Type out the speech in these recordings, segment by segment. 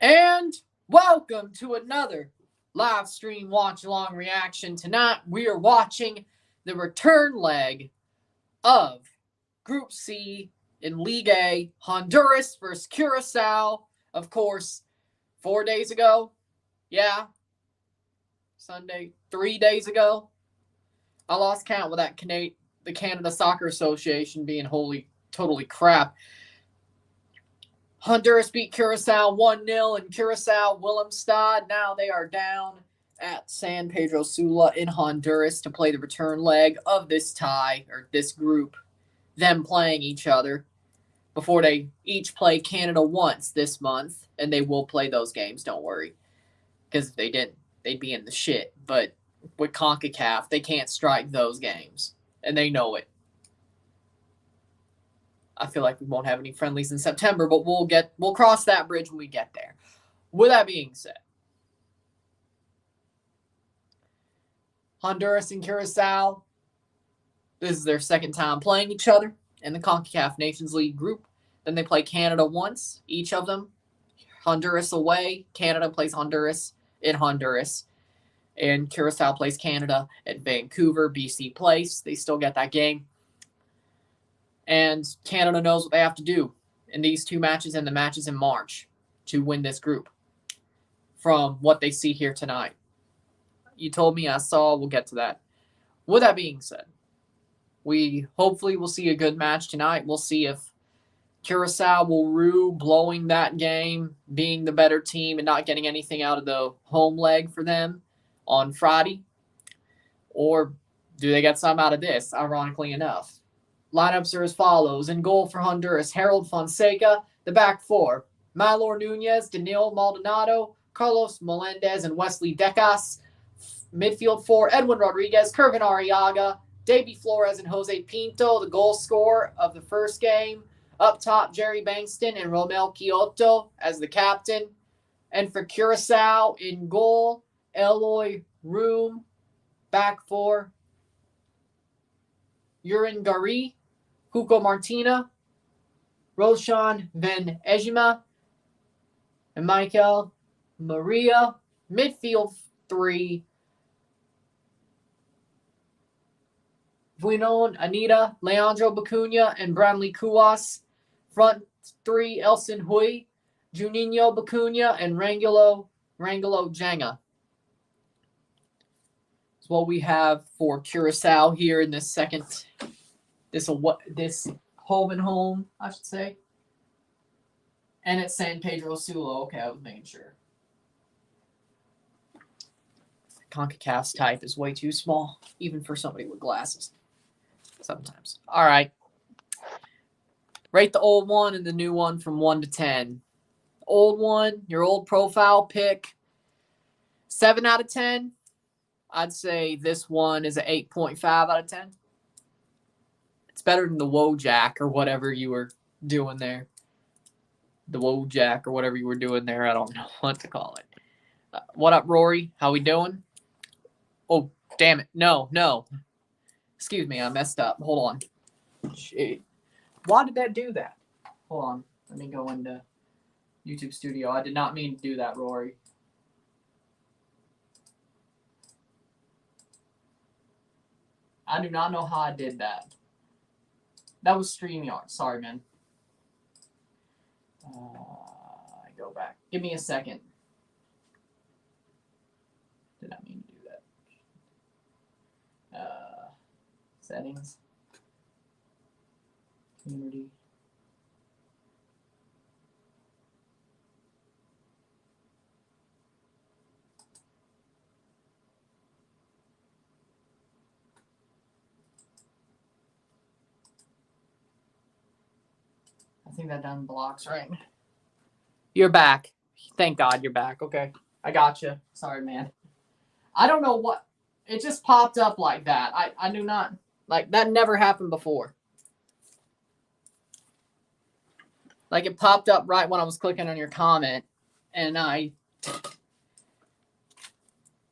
And welcome to another live stream watch along reaction. Tonight we are watching the return leg of Group C in League A, Honduras versus Curacao. Of course, 4 days ago. Yeah, Sunday, 3 days ago. I lost count with the Canada Soccer Association being totally crap. Honduras beat Curacao 1-0 in Curacao Willemstad. Now they are down at San Pedro Sula in Honduras to play the return leg of this tie, or this group, them playing each other before they each play Canada once this month, and they will play those games, don't worry. Because if they didn't, they'd be in the shit. But with CONCACAF, they can't strike those games, and they know it. I feel like we won't have any friendlies in September, but we'll cross that bridge when we get there. With that being said, Honduras and Curacao, this is their second time playing each other in the CONCACAF Nations League group. Then they play Canada once, each of them. Honduras away. Canada plays Honduras in Honduras. And Curacao plays Canada at Vancouver, BC Place. They still get that game. And Canada knows what they have to do in these two matches and the matches in March to win this group from what they see here tonight. You told me, I saw, we'll get to that. With that being said, we hopefully will see a good match tonight. We'll see if Curacao will rue blowing that game, being the better team and not getting anything out of the home leg for them on Friday. Or do they get some out of this, ironically enough? Lineups are as follows. In goal for Honduras, Harold Fonseca. The back four, Malor Nunez, Daniel Maldonado, Carlos Melendez, and Wesley Decas. Midfield four, Edwin Rodriguez, Kervin Arriaga, Davy Flores, and Jose Pinto, the goal scorer of the first game. Up top, Jerry Bankston and Romel Kyoto as the captain. And for Curacao, in goal, Eloy Room. Back four, Urin Gari, Hugo Martina, Roshan Van Ejima, and Michael Maria. Midfield three, Vuinon, Anita, Leandro Bacuna, and Branley Kuwas. Front three, Elson Hui, Juninho Bacuna, and Rangelo Janga. That's what we have for Curacao here in this home and home, I should say. And it's San Pedro Sula. Okay, I was making sure. CONCACAF's type is way too small, even for somebody with glasses. Sometimes. All right. Rate the old one and the new one from 1 to 10. Old one, your old profile pick, 7 out of 10. I'd say this one is an 8.5 out of 10. It's better than the Wojak or whatever you were doing there. The Wojak or whatever you were doing there. I don't know what to call it. What up, Rory? How we doing? Oh, damn it. No. Excuse me, I messed up. Hold on. Shit. Why did that do that? Hold on. Let me go into YouTube Studio. I did not mean to do that, Rory. I do not know how I did that. That was StreamYard. Sorry, man. I go back. Give me a second. Did not mean to do that. Settings. Community. I think that done blocks, right? You're back. Thank God you're back. Okay. I got you. Sorry, man. I don't know what. It just popped up like that. I do not. Like, that never happened before. Like, it popped up right when I was clicking on your comment. And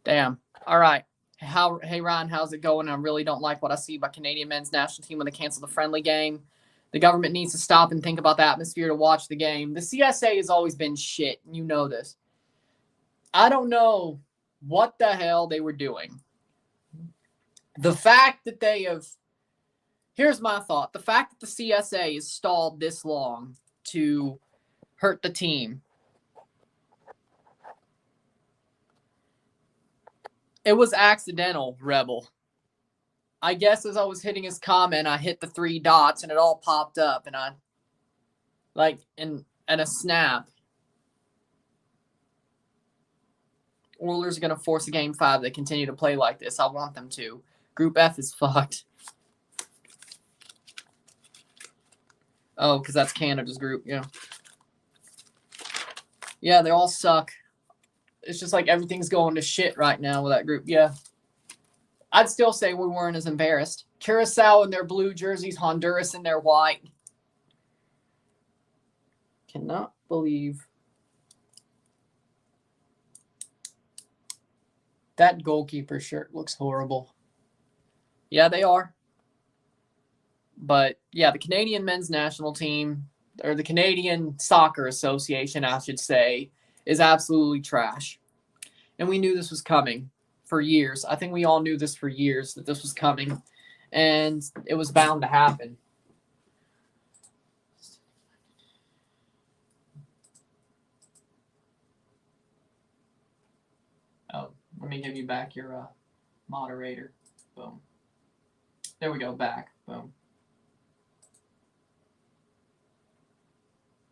Damn. All right. Hey, Ryan, how's it going? I really don't like what I see by Canadian men's national team when they cancel the friendly game. The government needs to stop and think about the atmosphere to watch the game. The CSA has always been shit. You know this. I don't know what the hell they were doing. The fact that they have... Here's my thought. The fact that the CSA has stalled this long to hurt the team. It was accidental, Rebel. I guess as I was hitting his comment, I hit the 3 dots and it all popped up, and I, like, in a snap. Oilers are going to force a Game 5. They continue to play like this. I want them to. Group F is fucked. Oh, because that's Canada's group, yeah. Yeah, they all suck. It's just like everything's going to shit right now with that group, yeah. I'd still say we weren't as embarrassed. Curacao in their blue jerseys, Honduras in their white. Cannot believe that goalkeeper shirt looks horrible. Yeah, they are. But, yeah, the Canadian men's national team, or the Canadian Soccer Association, I should say, is absolutely trash. And we knew this was coming for years. I think we all knew this for years, that this was coming. And it was bound to happen. Oh, let me give you back your moderator. Boom. There we go, back. Boom.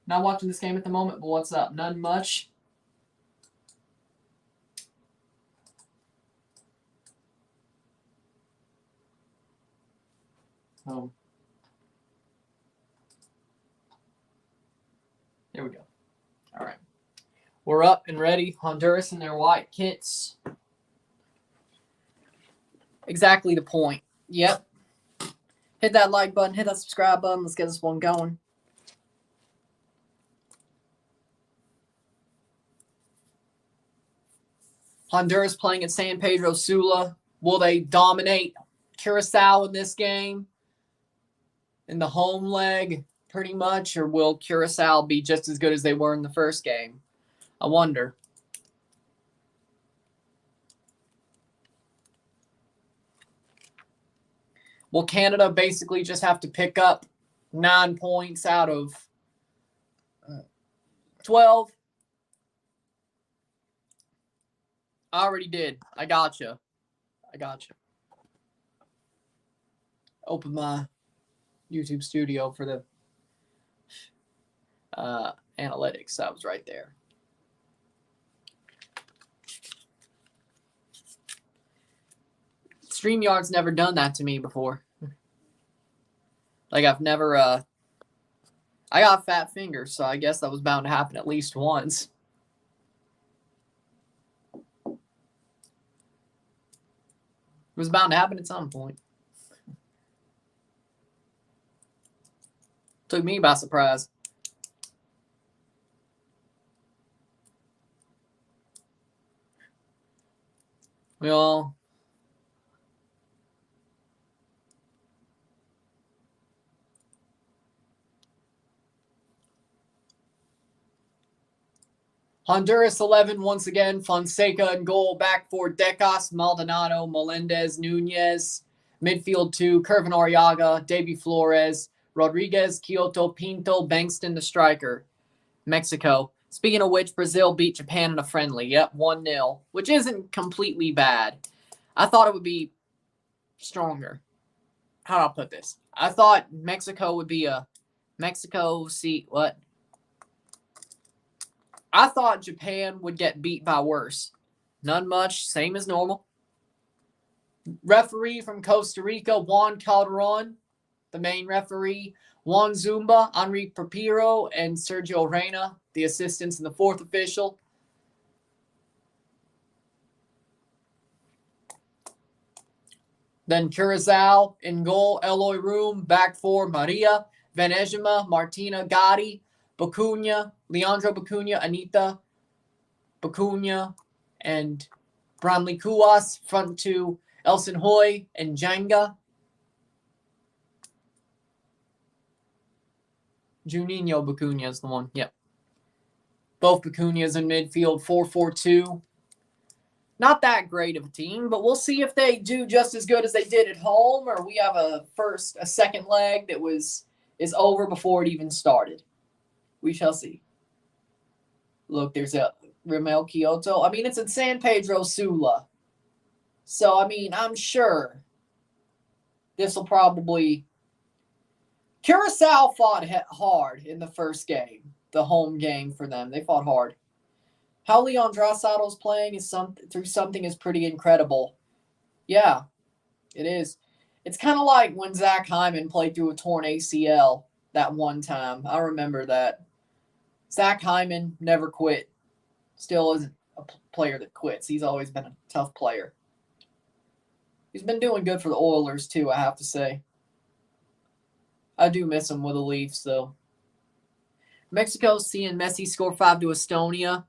Not watching this game at the moment, but what's up? None much. Oh. There we go. All right. We're up and ready. Honduras in their white kits. Exactly the point. Yep. Hit that like button. Hit that subscribe button. Let's get this one going. Honduras playing at San Pedro Sula. Will they dominate Curacao in this game? In the home leg, pretty much? Or will Curacao be just as good as they were in the first game? I wonder. Will Canada basically just have to pick up 9 points out of 12? I already did. I gotcha. Open my YouTube studio for the analytics. That was right there. StreamYard's never done that to me before. Like, I've never... I got fat fingers, so I guess that was bound to happen at least once. It was bound to happen at some point. Took me by surprise. Well, Honduras 11 once again. Fonseca in goal. Back four, Decas, Maldonado, Melendez, Nunez. Midfield 2, Curvin Arriaga, Davy Flores, Rodriguez, Kyoto, Pinto, Bankston, the striker. Mexico. Speaking of which, Brazil beat Japan in a friendly. Yep, 1-0, which isn't completely bad. I thought it would be stronger. How do I put this? I thought Mexico would be a... what? I thought Japan would get beat by worse. None much. Same as normal. Referee from Costa Rica, Juan Calderon. The main referee, Juan Zumba, Henri Papiro, and Sergio Reyna, the assistants, and the fourth official. Then Curacao in goal, Eloy Room, back four, Maria, Venezima, Martina Gotti, Bacuna, Leandro Bacuna, Anita Bacuna, and Branley Kuwas. Front two, Elson Hoy and Jenga. Juninho Bacuna is the one. Yep. Both Bacunas in midfield, 4-4-2. Not that great of a team, but we'll see if they do just as good as they did at home, or we have a second leg that is over before it even started. We shall see. Look, there's a Ramel Kyoto. I mean, it's in San Pedro Sula. So, I mean, I'm sure this will probably... Curacao fought hard in the first game, the home game for them. They fought hard. How Leon Drasado's playing through something is pretty incredible. Yeah, it is. It's kind of like when Zach Hyman played through a torn ACL that one time. I remember that. Zach Hyman never quit. Still isn't a player that quits. He's always been a tough player. He's been doing good for the Oilers, too, I have to say. I do miss him with the Leafs, though. Mexico seeing Messi score 5 to Estonia.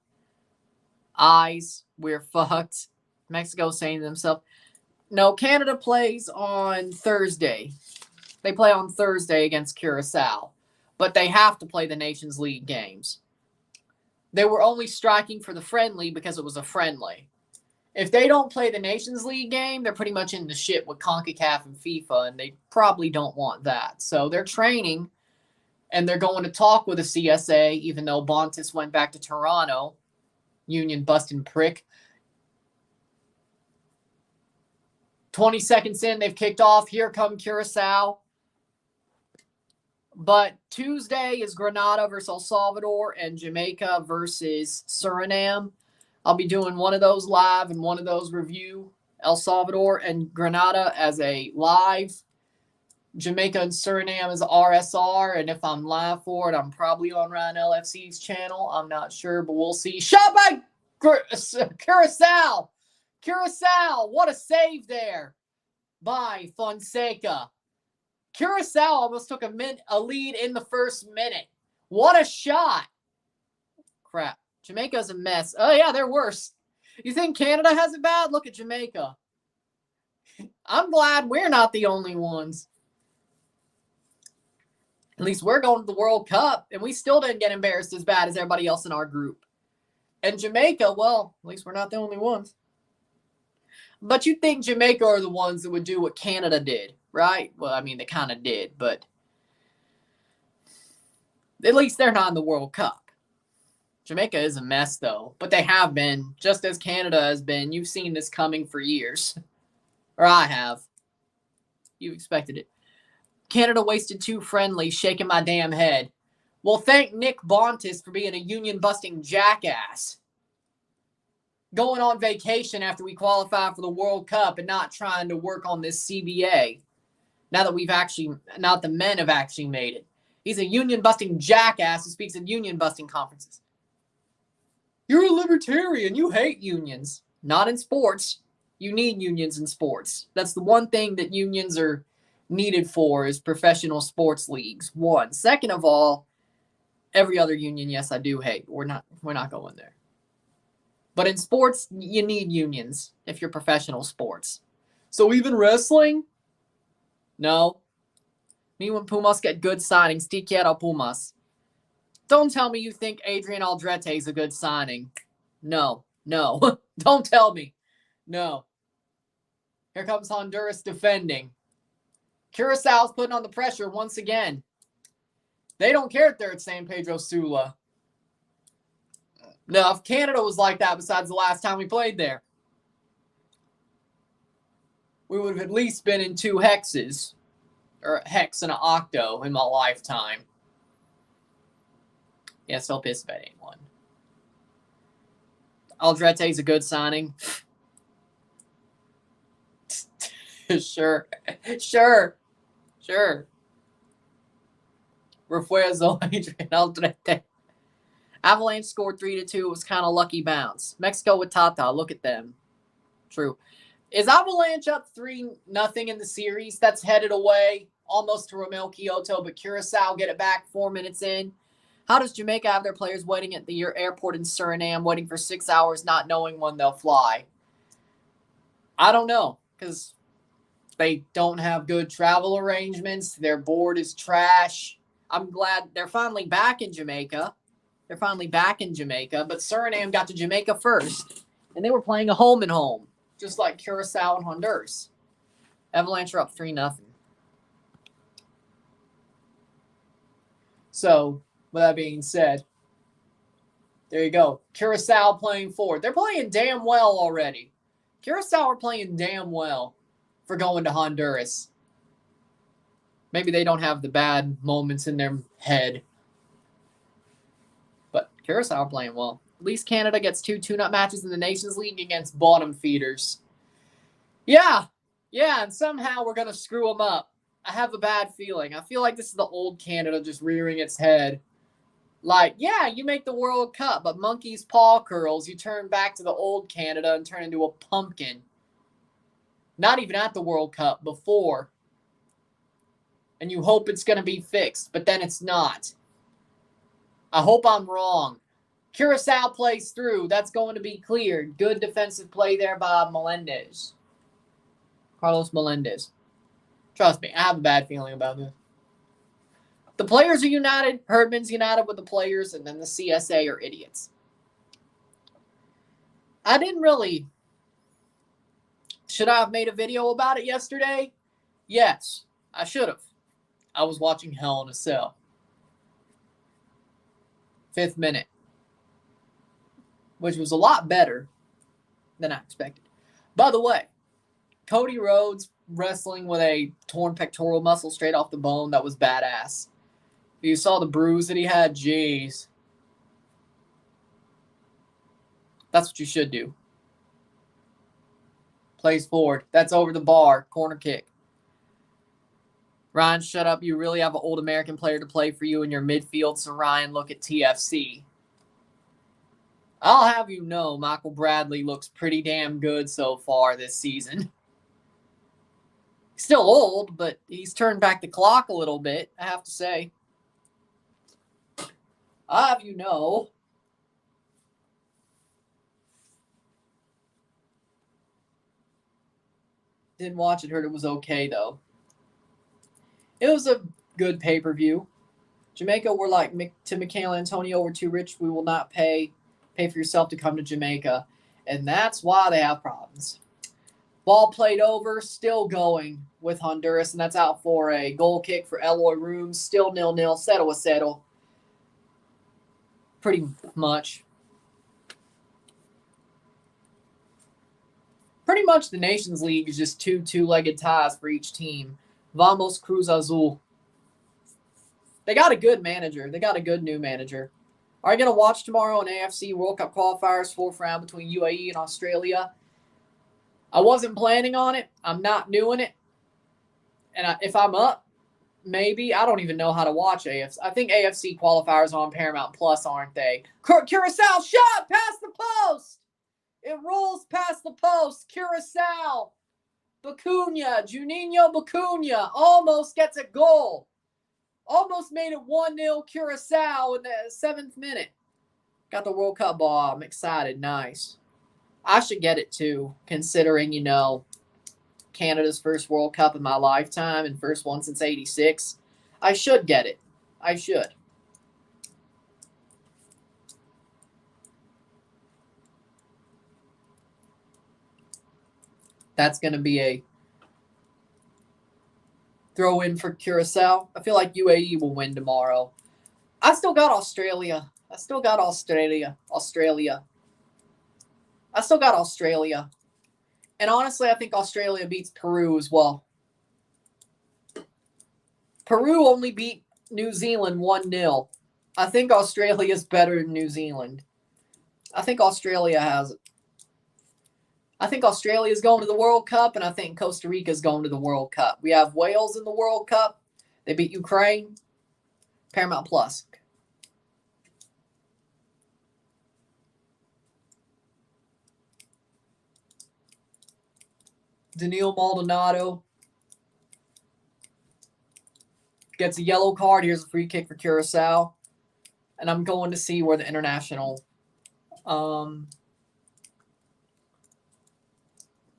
Eyes, we're fucked. Mexico saying to themselves, no, Canada plays on Thursday. They play on Thursday against Curacao. But they have to play the Nations League games. They were only striking for the friendly because it was a friendly. If they don't play the Nations League game, they're pretty much in the shit with CONCACAF and FIFA, and they probably don't want that. So they're training, and they're going to talk with the CSA, even though Bontis went back to Toronto. Union busting prick. 20 seconds in, they've kicked off. Here come Curacao. But Tuesday is Grenada versus El Salvador and Jamaica versus Suriname. I'll be doing one of those live and one of those review. El Salvador and Grenada as a live. Jamaica and Suriname as RSR. And if I'm live for it, I'm probably on Ryan LFC's channel. I'm not sure, but we'll see. Shot by Curacao. Curacao. What a save there by Fonseca. Curacao almost took a lead in the first minute. What a shot. Crap. Jamaica's a mess. Oh, yeah, they're worse. You think Canada has it bad? Look at Jamaica. I'm glad we're not the only ones. At least we're going to the World Cup, and we still didn't get embarrassed as bad as everybody else in our group. And Jamaica, well, at least we're not the only ones. But you'd think Jamaica are the ones that would do what Canada did, right? Well, I mean, they kind of did, but at least they're not in the World Cup. Jamaica is a mess, though, but they have been, just as Canada has been. You've seen this coming for years, or I have. You expected it. Canada wasted 2 friendlies, shaking my damn head. Well, thank Nick Bontis for being a union-busting jackass. Going on vacation after we qualify for the World Cup and not trying to work on this CBA. Now that the men have actually made it. He's a union-busting jackass who speaks at union-busting conferences. You're a libertarian. You hate unions. Not in sports. You need unions in sports. That's the one thing that unions are needed for is professional sports leagues. One. Second of all, every other union, yes, I do hate. We're not going there. But in sports, you need unions if you're professional sports. So even wrestling? No. Me when Pumas get good signings, te quiero Pumas. Don't tell me you think Adrian Aldrete is a good signing. No. Don't tell me. No. Here comes Honduras defending. Curaçao's putting on the pressure once again. They don't care if they're at San Pedro Sula. No, if Canada was like that besides the last time we played there, we would have at least been in 2 hexes. Or a hex and an octo in my lifetime. Yeah, still pissed about anyone. Aldrete's a good signing. Sure. Refuerzo, Adrian Aldrete. Avalanche scored 3-2. It was kind of lucky bounce. Mexico with Tata. Look at them. True. Is Avalanche up 3-0 in the series? That's headed away almost to Ramel Kyoto, but Curacao get it back 4 minutes in. How does Jamaica have their players waiting at the airport in Suriname, waiting for 6 hours, not knowing when they'll fly? I don't know, because they don't have good travel arrangements. Their board is trash. I'm glad they're finally back in Jamaica. But Suriname got to Jamaica first, and they were playing a home and home, just like Curacao and Honduras. Avalanche are up 3-0. So, with that being said, there you go. Curacao playing forward. They're playing damn well already. Curacao are playing damn well for going to Honduras. Maybe they don't have the bad moments in their head. But Curacao are playing well. At least Canada gets 2 tune-up matches in the Nations League against bottom feeders. Yeah, and somehow we're going to screw them up. I have a bad feeling. I feel like this is the old Canada just rearing its head. Like, yeah, you make the World Cup, but monkey's paw curls, you turn back to the old Canada and turn into a pumpkin. Not even at the World Cup, before. And you hope it's going to be fixed, but then it's not. I hope I'm wrong. Curacao plays through. That's going to be cleared. Good defensive play there by Melendez. Carlos Melendez. Trust me, I have a bad feeling about this. The players are united. Herdman's united with the players, and then the CSA are idiots. I didn't really... Should I have made a video about it yesterday? Yes, I should have. I was watching Hell in a Cell. 5th minute. Which was a lot better than I expected. By the way, Cody Rhodes wrestling with a torn pectoral muscle straight off the bone. That was badass. You saw the bruise that he had? Jeez. That's what you should do. Plays forward. That's over the bar. Corner kick. Ryan, shut up. You really have an old American player to play for you in your midfield, so Ryan, look at TFC. I'll have you know, Michael Bradley looks pretty damn good so far this season. Still old, but he's turned back the clock a little bit, I have to say. I'll have you know. Didn't watch it, heard it was okay, though. It was a good pay-per-view. Jamaica were like to Michael Antonio, we're too rich, we will not pay for yourself to come to Jamaica. And that's why they have problems. Ball played over, still going with Honduras, and that's out for a goal kick for Eloy Rooms. Still 0-0, settle a settle. Pretty much. Pretty much the Nations League is just two-legged ties for each team. Vamos Cruz Azul. They got a good manager. They got a good new manager. Are you going to watch tomorrow an AFC World Cup qualifiers, 4th round between UAE and Australia? I wasn't planning on it. I'm not doing it. And if I'm up, maybe. I don't even know how to watch AFC. I think AFC qualifiers on Paramount Plus, aren't they? Curacao shot past the post. It rolls past the post. Curacao. Juninho Bacuna almost gets a goal. Almost made it 1-0 Curacao in the 7th minute. Got the World Cup ball. I'm excited. Nice. I should get it too, considering, Canada's first World Cup in my lifetime and first one since 86. I should get it. I should. That's going to be a throw in for Curacao. I feel like UAE will win tomorrow. I still got Australia. I still got Australia. And honestly, I think Australia beats Peru as well. Peru only beat New Zealand 1-0. I think Australia is better than New Zealand. I think Australia has it. I think Australia is going to the World Cup, and I think Costa Rica is going to the World Cup. We have Wales in the World Cup. They beat Ukraine. Paramount Plus. Daniil Maldonado gets a yellow card. Here's a free kick for Curacao. And I'm going to see where the international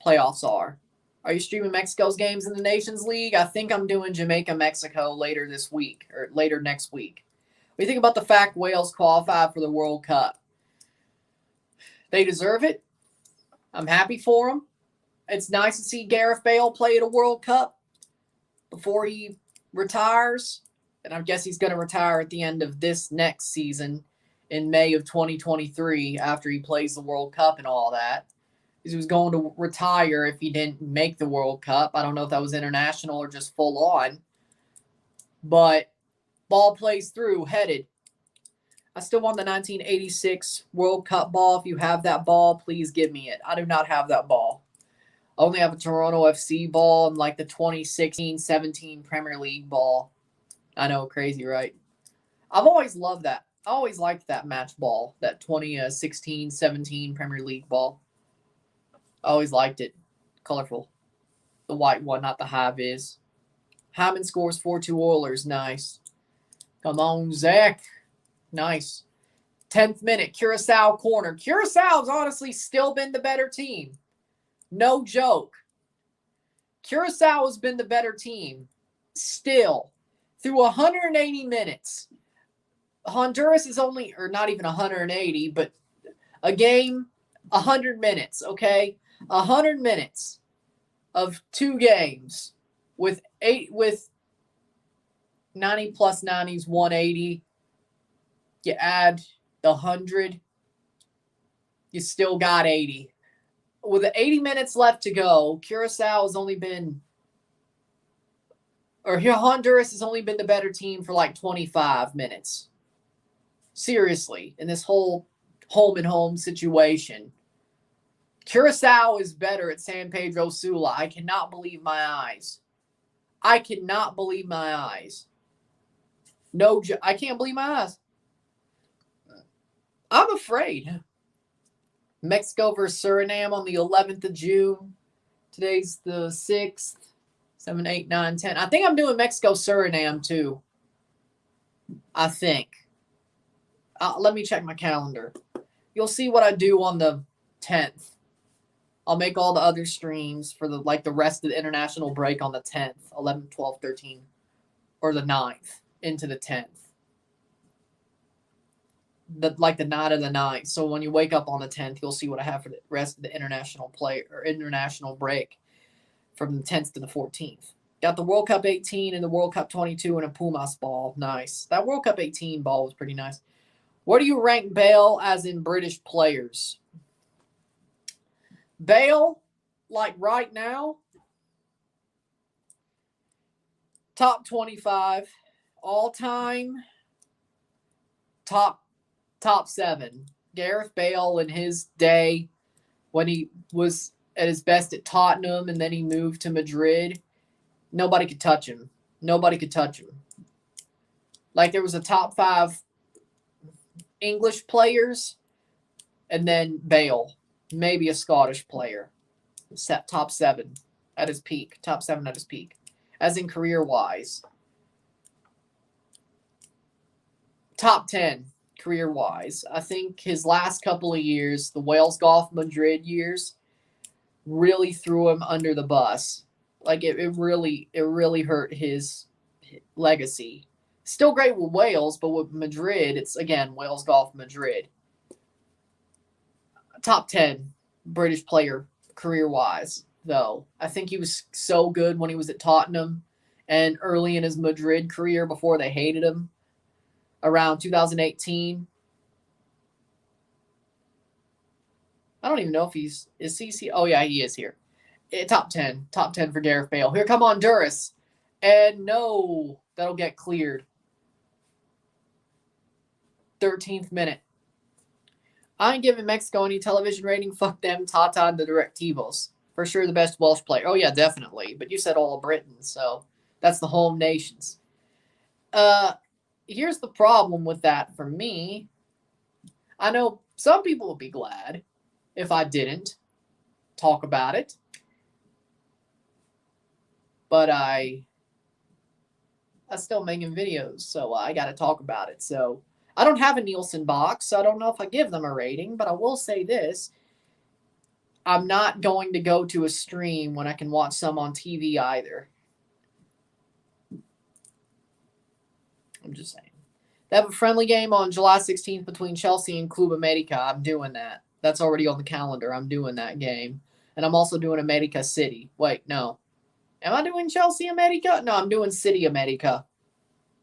playoffs are. Are you streaming Mexico's games in the Nations League? I think I'm doing Jamaica, Mexico later this week or later next week. What do you think about the fact Wales qualified for the World Cup? They deserve it. I'm happy for them. It's nice to see Gareth Bale play at a World Cup before he retires. And I guess he's going to retire at the end of this next season in May of 2023 after he plays the World Cup and all that. He was going to retire if he didn't make the World Cup. I don't know if that was international or just full on. But ball plays through, headed. I still want the 1986 World Cup ball. If you have that ball, please give me it. I do not have that ball. I only have a Toronto FC ball and like the 2016-17 Premier League ball. I know, crazy, right? I've always loved that. I always liked that match ball, that 2016-17 Premier League ball. I always liked it. Colorful. The white one, not the high vis. Hyman scores 4-2 Oilers. Nice. Come on, Zach. Nice. 10th minute, Curacao corner. Curaçao's honestly still been the better team. No joke. Curacao has been the better team. Still. Through 180 minutes. Honduras is only, or not even 180, but a game, 100 minutes, okay? 100 minutes of 2 games with 90 plus 90s, 180. You add the 100, you still got 80. With the 80 minutes left to go, Curacao has only been, or Honduras has only been the better team for like 25 minutes. Seriously, in this whole home-and-home situation. Curacao is better at San Pedro Sula. I cannot believe my eyes. I cannot believe my eyes. No, I can't believe my eyes. I'm afraid. Mexico versus Suriname on the 11th of June. Today's the 6th. 7, 8, 9, 10. I think I'm doing Mexico-Suriname too. I think. Let me check my calendar. You'll see what I do on the 10th. I'll make all the other streams for the rest of the international break on the 10th, 11, 12, 13, or the 9th into the 10th. The night of the 9th. So when you wake up on the 10th, you'll see what I have for the rest of the international play or international break from the 10th to the 14th. Got the World Cup 18 and the World Cup 22 and a Pumas ball. Nice. That World Cup 18 ball was pretty nice. Where do you rank Bale as in British players? Bale, like right now, top 25. All-time, top 7. Gareth Bale in his day when he was at his best at Tottenham and then he moved to Madrid, nobody could touch him. Nobody could touch him. Like there was a top 5 English players and then Bale, maybe a Scottish player. Top 7 at his peak. Top 7 at his peak. As in career-wise. Top 10 career-wise. I think his last couple of years, the Wales Golf Madrid years, really threw him under the bus. Like it really hurt his legacy. Still great with Wales, but with Madrid, it's again Wales Golf Madrid. Top 10 British player career-wise, though. I think he was so good when he was at Tottenham and early in his Madrid career before they hated him. Around 2018. I don't even know if is CC. Oh, yeah, he is here. Top 10. Top 10 for Gareth Bale. Here come Honduras. And no, that'll get cleared. 13th minute. I ain't giving Mexico any television rating. Fuck them, Tata and the Directivos. For sure the best Welsh player. Oh, yeah, definitely. But you said all of Britain, so that's the home nations. Here's the problem with that for me. I know some people would be glad if I didn't talk about it. But I still making videos, so I got to talk about it. So I don't have a Nielsen box, so I don't know if I give them a rating, but I will say this. I'm not going to go to a stream when I can watch some on TV either. I'm just saying. They have a friendly game on July 16th between Chelsea and Club America. I'm doing that. That's already on the calendar. I'm doing that game. And I'm also doing America City. Wait, no. Am I doing Chelsea America? No, I'm doing City America.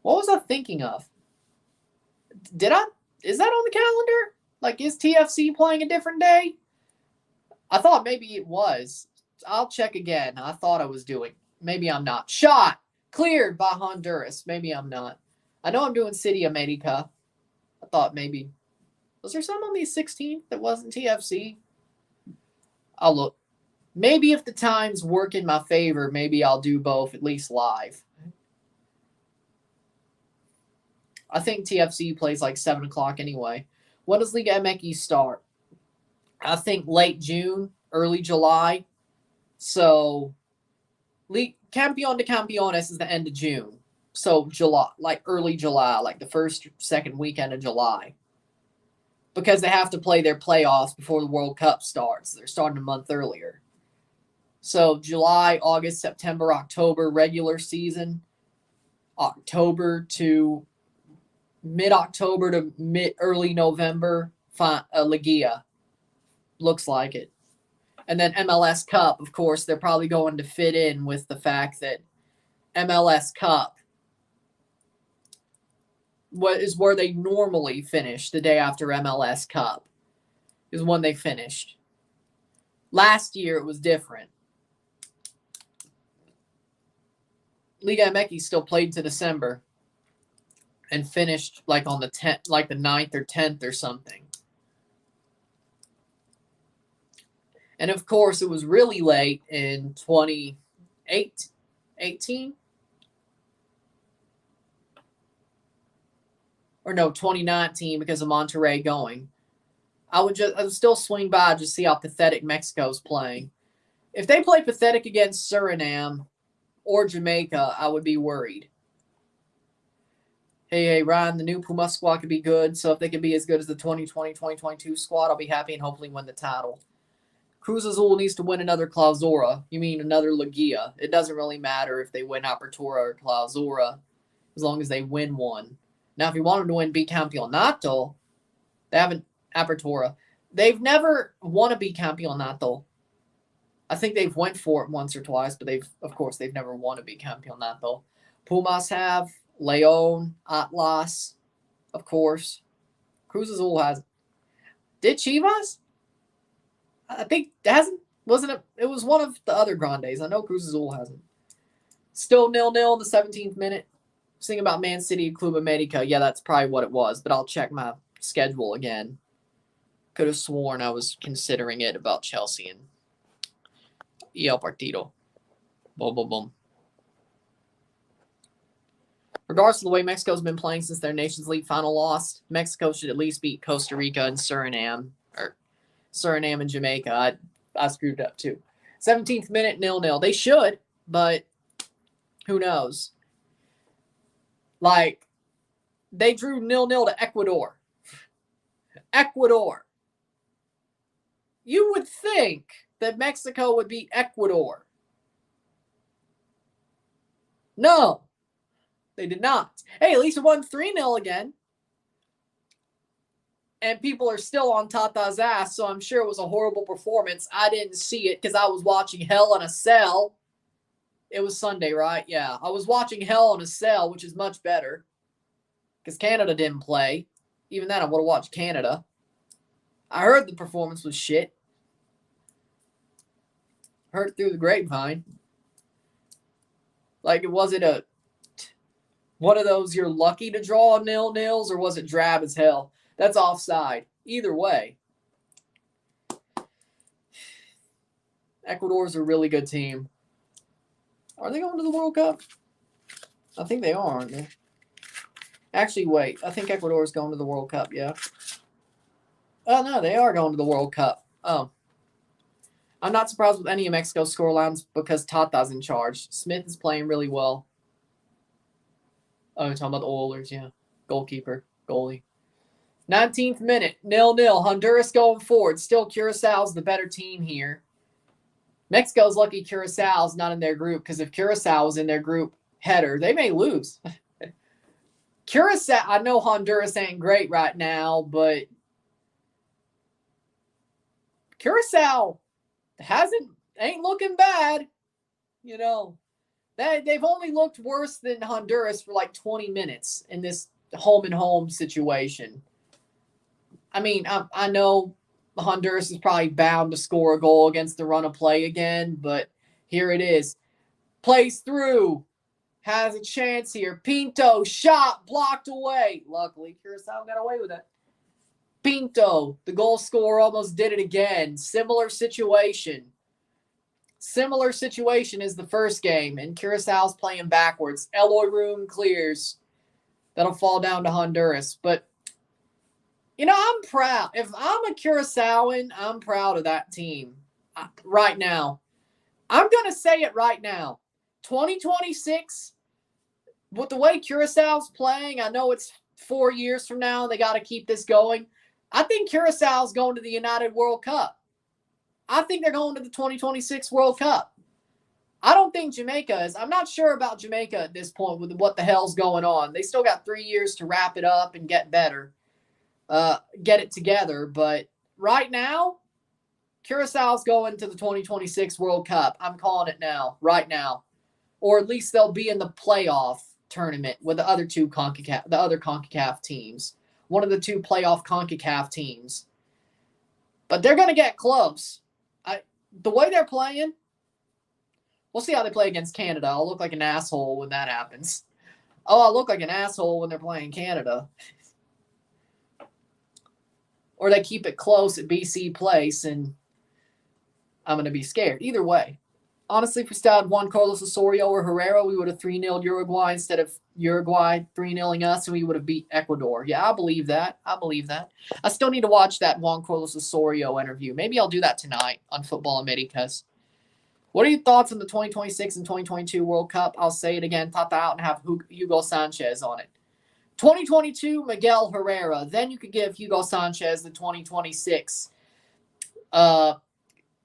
What was I thinking of? Did I? Is that on the calendar? Like, is TFC playing a different day? I thought maybe it was. I'll check again. I thought I was doing. Maybe I'm not. Shot. Cleared by Honduras. Maybe I'm not. I know I'm doing City America. I thought maybe. Was there some on the 16th that wasn't TFC? I'll look. Maybe if the times work in my favor, maybe I'll do both, at least live. I think TFC plays like 7 o'clock anyway. When does Liga MX start? I think late June, early July. So, Campeón de Campeones is the end of June. So, July, like early July, like the first, second weekend of July. Because they have to play their playoffs before the World Cup starts. They're starting a month earlier. So, July, August, September, October, regular season. October to mid-October to early November, Ligia. Looks like it. And then MLS Cup, of course, they're probably going to fit in with the fact that MLS Cup is where they normally finish the day after MLS Cup, is when they finished. Last year, it was different. Liga MX still played to December and finished like on the 10th, like the 9th or 10th or something. And of course, it was really late in 2018. Or no, 2019 because of Monterrey going. I would still swing by just see how pathetic Mexico's playing. If they play pathetic against Suriname or Jamaica, I would be worried. Hey, Ryan, the new Puma squad could be good, so if they could be as good as the 2020-2022 squad, I'll be happy and hopefully win the title. Cruz Azul needs to win another Clausura. You mean another Ligia. It doesn't really matter if they win Apertura or Clausura, as long as they win one. Now, if you want them to win Bicampeonato, they haven't Apertura. They've never won a Bicampeonato. I think they've went for it once or twice, but they've never won a Bicampeonato. Pumas have, Leon, Atlas, of course. Cruz Azul has. Did Chivas? I think it hasn't. Wasn't it? It was one of the other Grandes. I know Cruz Azul hasn't. Still 0-0 in the 17th minute. Sing about Man City and Club America. Yeah, that's probably what it was, but I'll check my schedule again. Could have sworn I was considering it about Chelsea and El Partido. Boom, boom, boom. Regardless of the way Mexico's been playing since their Nations League final loss, Mexico should at least beat Costa Rica and Suriname. Or Suriname and Jamaica. I screwed it up too. 17th minute, 0-0. They should, but who knows? Like, they drew 0-0 to Ecuador. Ecuador. You would think that Mexico would beat Ecuador. No, they did not. Hey, at least it won 3-0 again. And people are still on Tata's ass, so I'm sure it was a horrible performance. I didn't see it because I was watching Hell in a Cell. It was Sunday, right? Yeah. I was watching Hell in a Cell, which is much better. Because Canada didn't play. Even then, I would have watched Canada. I heard the performance was shit. Heard it through the grapevine. Like, was it one of those you're lucky to draw 0-0s, or was it drab as hell? That's offside. Either way. Ecuador's a really good team. Are they going to the World Cup? I think they are, aren't they? Actually, wait. I think Ecuador's going to the World Cup, yeah. Oh, no, they are going to the World Cup. Oh. I'm not surprised with any of Mexico's scorelines because Tata's in charge. Smith is playing really well. Oh, you're talking about the Oilers, yeah. Goalkeeper, goalie. 19th minute, 0-0. Honduras going forward. Still Curacao's the better team here. Mexico's lucky Curacao's not in their group, because if Curacao was in their group header, they may lose. Curacao, I know Honduras ain't great right now, but Curacao ain't looking bad. You know, they've only looked worse than Honduras for like 20 minutes in this home and home situation. I mean, I know Honduras is probably bound to score a goal against the run of play again, but here it is. Plays through. Has a chance here. Pinto, shot, blocked away. Luckily, Curacao got away with it. Pinto, the goal scorer, almost did it again. Similar situation. Similar situation as the first game, and Curacao's playing backwards. Eloy Room clears. That'll fall down to Honduras. But, you know, I'm proud. If I'm a Curacaoan, I'm proud of that team right now. I'm going to say it right now. 2026, with the way Curacao's playing, I know it's 4 years from now. They got to keep this going. I think Curacao's going to the United World Cup. I think they're going to the 2026 World Cup. I don't think Jamaica is. I'm not sure about Jamaica at this point with what the hell's going on. They still got 3 years to wrap it up and get better, get it together. But right now, Curacao's going to the 2026 World Cup. I'm calling it now, right now. Or at least they'll be in the playoff tournament with the other CONCACAF teams. One of the two playoff CONCACAF teams. But they're going to get close. The way they're playing, we'll see how they play against Canada. I'll look like an asshole when that happens. Oh, I'll look like an asshole when they're playing Canada. Or they keep it close at BC Place, and I'm going to be scared. Either way. Honestly, if we still had Juan Carlos Osorio or Herrera, we would have 3-0'd Uruguay instead of Uruguay 3-0'ing us, and we would have beat Ecuador. Yeah, I believe that. I still need to watch that Juan Carlos Osorio interview. Maybe I'll do that tonight on Football Americas. What are your thoughts on the 2026 and 2022 World Cup? I'll say it again, Tata out and have Hugo Sanchez on it. 2022, Miguel Herrera. Then you could give Hugo Sanchez the 2026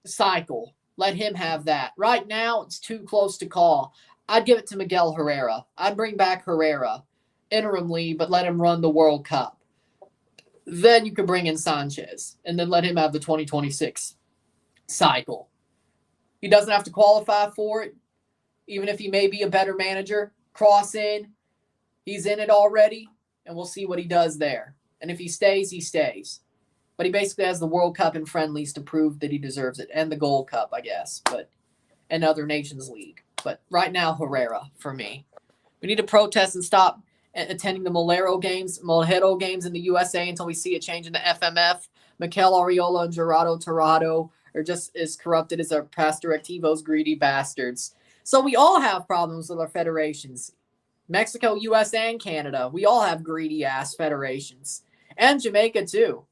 cycle. Let him have that. Right now, it's too close to call. I'd give it to Miguel Herrera. I'd bring back Herrera interimly, but let him run the World Cup. Then you could bring in Sanchez, and then let him have the 2026 cycle. He doesn't have to qualify for it, even if he may be a better manager. Cross in. He's in it already, and we'll see what he does there. And if he stays, he stays. But he basically has the World Cup and friendlies to prove that he deserves it. And the Gold Cup, I guess. And other Nations League. But right now, Herrera for me. We need to protest and stop attending the Mojero games in the USA until we see a change in the FMF. Mikel Arreola and Gerardo Torrado are just as corrupted as our past directivos, greedy bastards. So we all have problems with our federations. Mexico, US, and Canada. We all have greedy-ass federations. And Jamaica, too.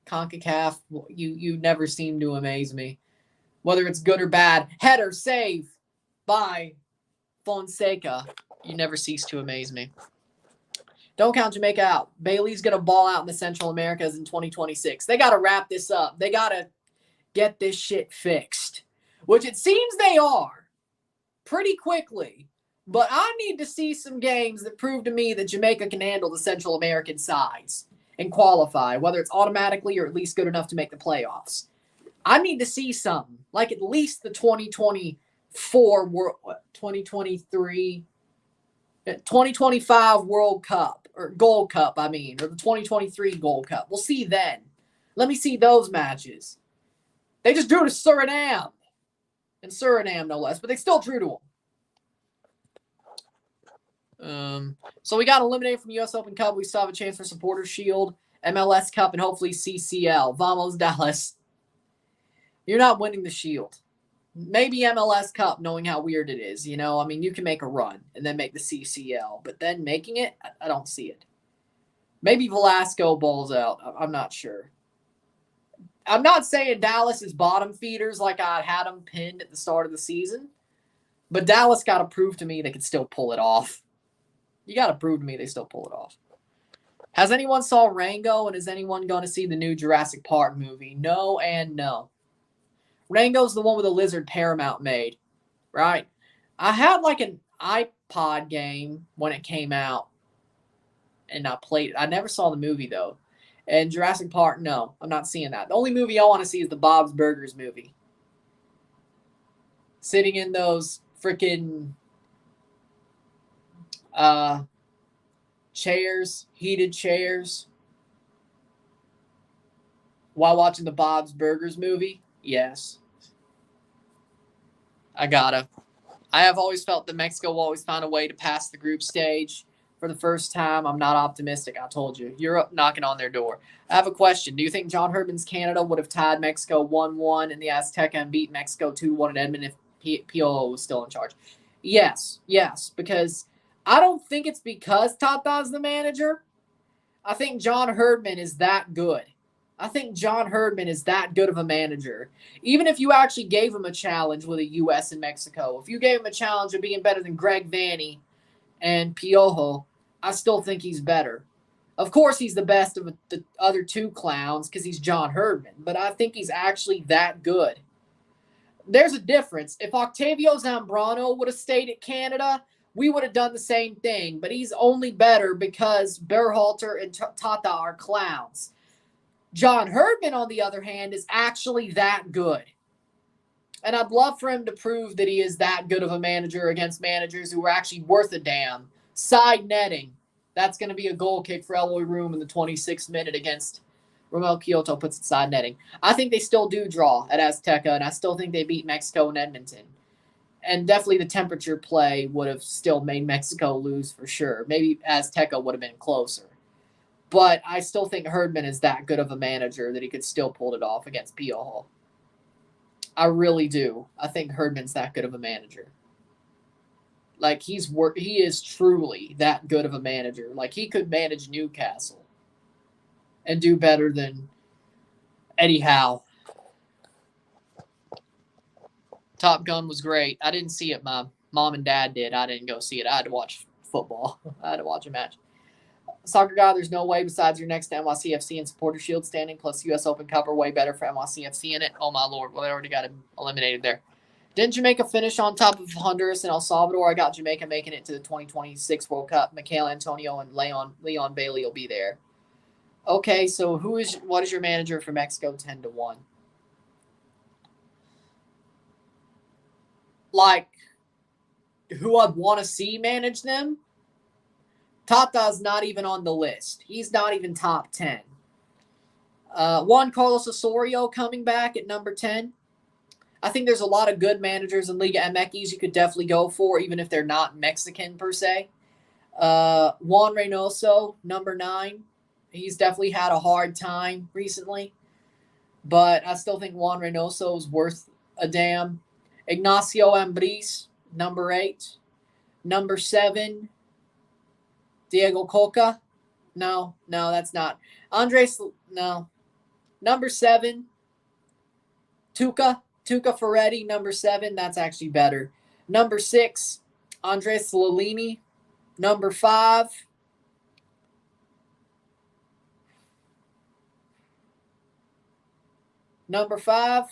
CONCACAF, you never seem to amaze me. Whether it's good or bad. Header, save by Fonseca. You never cease to amaze me. Don't count Jamaica out. Bailey's going to ball out in the Central Americas in 2026. They got to wrap this up. They got to get this shit fixed. Which it seems they are. Pretty quickly. But I need to see some games that prove to me that Jamaica can handle the Central American sides and qualify, whether it's automatically or at least good enough to make the playoffs. I need to see something, like at least the 2024 2023, 2025 World Cup, or Gold Cup, or the 2023 Gold Cup. We'll see then. Let me see those matches. They just drew to Suriname. And Suriname, no less, but they still drew to them. So we got eliminated from the U.S. Open Cup. We still have a chance for Supporters Shield, MLS Cup, and hopefully CCL. Vamos, Dallas. You're not winning the Shield. Maybe MLS Cup, knowing how weird it is. You know, I mean, you can make a run and then make the CCL. But then making it, I don't see it. Maybe Velasco bowls out. I'm not sure. I'm not saying Dallas is bottom feeders like I had them pinned at the start of the season. But Dallas got to prove to me they can still pull it off. You got to prove to me they still pull it off. Has anyone saw Rango, and is anyone going to see the new Jurassic Park movie? No and no. Rango's the one with the lizard Paramount made, right? I had like an iPod game when it came out, and I played it. I never saw the movie, though. And Jurassic Park, no, I'm not seeing that. The only movie I want to see is the Bob's Burgers movie. Sitting in those freaking chairs, heated chairs, while watching the Bob's Burgers movie? Yes. I have always felt that Mexico will always find a way to pass the group stage. For the first time, I'm not optimistic. I told you. Europe knocking on their door. I have a question. Do you think John Herdman's Canada would have tied Mexico 1-1 in the Azteca and beat Mexico 2-1 in Edmonton if Piolo was still in charge? Yes, because I don't think it's because Tata's the manager. I think John Herdman is that good. I think John Herdman is that good of a manager. Even if you actually gave him a challenge with the U.S. and Mexico, if you gave him a challenge of being better than Greg Vanney and Piojo, I still think he's better. Of course, he's the best of the other two clowns because he's John Herdman, but I think he's actually that good. There's a difference. If Octavio Zambrano would have stayed at Canada, we would have done the same thing, but he's only better because Berhalter and Tata are clowns. John Herdman, on the other hand, is actually that good. And I'd love for him to prove that he is that good of a manager against managers who are actually worth a damn. Side netting. That's going to be a goal kick for Eloy Room in the 26th minute against Romel Kyoto puts it side netting. I think they still do draw at Azteca, and I still think they beat Mexico and Edmonton. And definitely the temperature play would have still made Mexico lose for sure. Maybe Azteca would have been closer. But I still think Herdman is that good of a manager that he could still pull it off against Piojo. I really do. I think Herdman's that good of a manager. Like, he is truly that good of a manager. Like, he could manage Newcastle and do better than Eddie Howe. Top Gun was great. I didn't see it. My mom and dad did. I didn't go see it. I had to watch football. I had to watch a match. Soccer guy, there's no way besides your next NYCFC and Supporter Shield standing plus U.S. Open Cup are way better for NYCFC in it. Oh, my Lord. Well, they already got him eliminated there. Didn't Jamaica finish on top of Honduras and El Salvador? I got Jamaica making it to the 2026 World Cup. Mikhail Antonio and Leon Bailey will be there. Okay, so what is your manager for Mexico 10-1? Like, who I'd want to see manage them? Tata's not even on the list. He's not even top 10. Juan Carlos Osorio coming back at number 10. I think there's a lot of good managers in Liga MX you could definitely go for, even if they're not Mexican per se. Juan Reynoso, number 9. He's definitely had a hard time recently. But I still think Juan Reynoso is worth a damn. Ignacio Ambriz, number 8. Number 7, Diego Coca. No, that's not. No. Number 7, Tuca Ferretti, number 7. That's actually better. Number 6, Andres Lilini. Number 5, Number 5,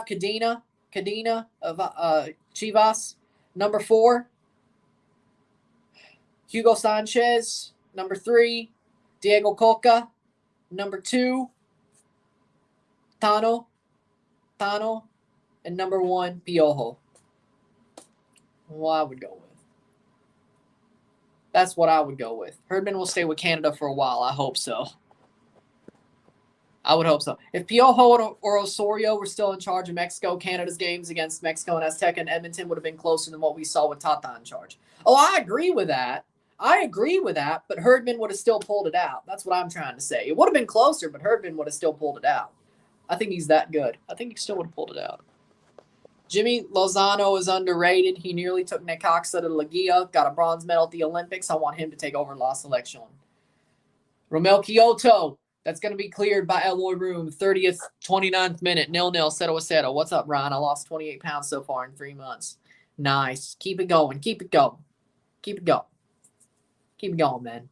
Cadena of Chivas. Number 4, Hugo Sanchez. Number 3, Diego Coca. Number 2, Tano. And number 1, Piojo. Well, I would go with. That's what I would go with. Herdman will stay with Canada for a while. I hope so. I would hope so. If Piojo or Osorio were still in charge of Mexico, Canada's games against Mexico and Azteca and Edmonton would have been closer than what we saw with Tata in charge. Oh, I agree with that. But Herdman would have still pulled it out. That's what I'm trying to say. It would have been closer, but Herdman would have still pulled it out. I think he's that good. I think he still would have pulled it out. Jimmy Lozano is underrated. He nearly took Necaxa to Liga, got a bronze medal at the Olympics. I want him to take over La Selección. Romel Kyoto. That's going to be cleared by Eloy Room. 30th, 29th minute. 0-0. Settle. What's up, Ryan? I lost 28 pounds so far in 3 months. Nice. Keep it going. Keep it going. Keep it going. Keep it going, man.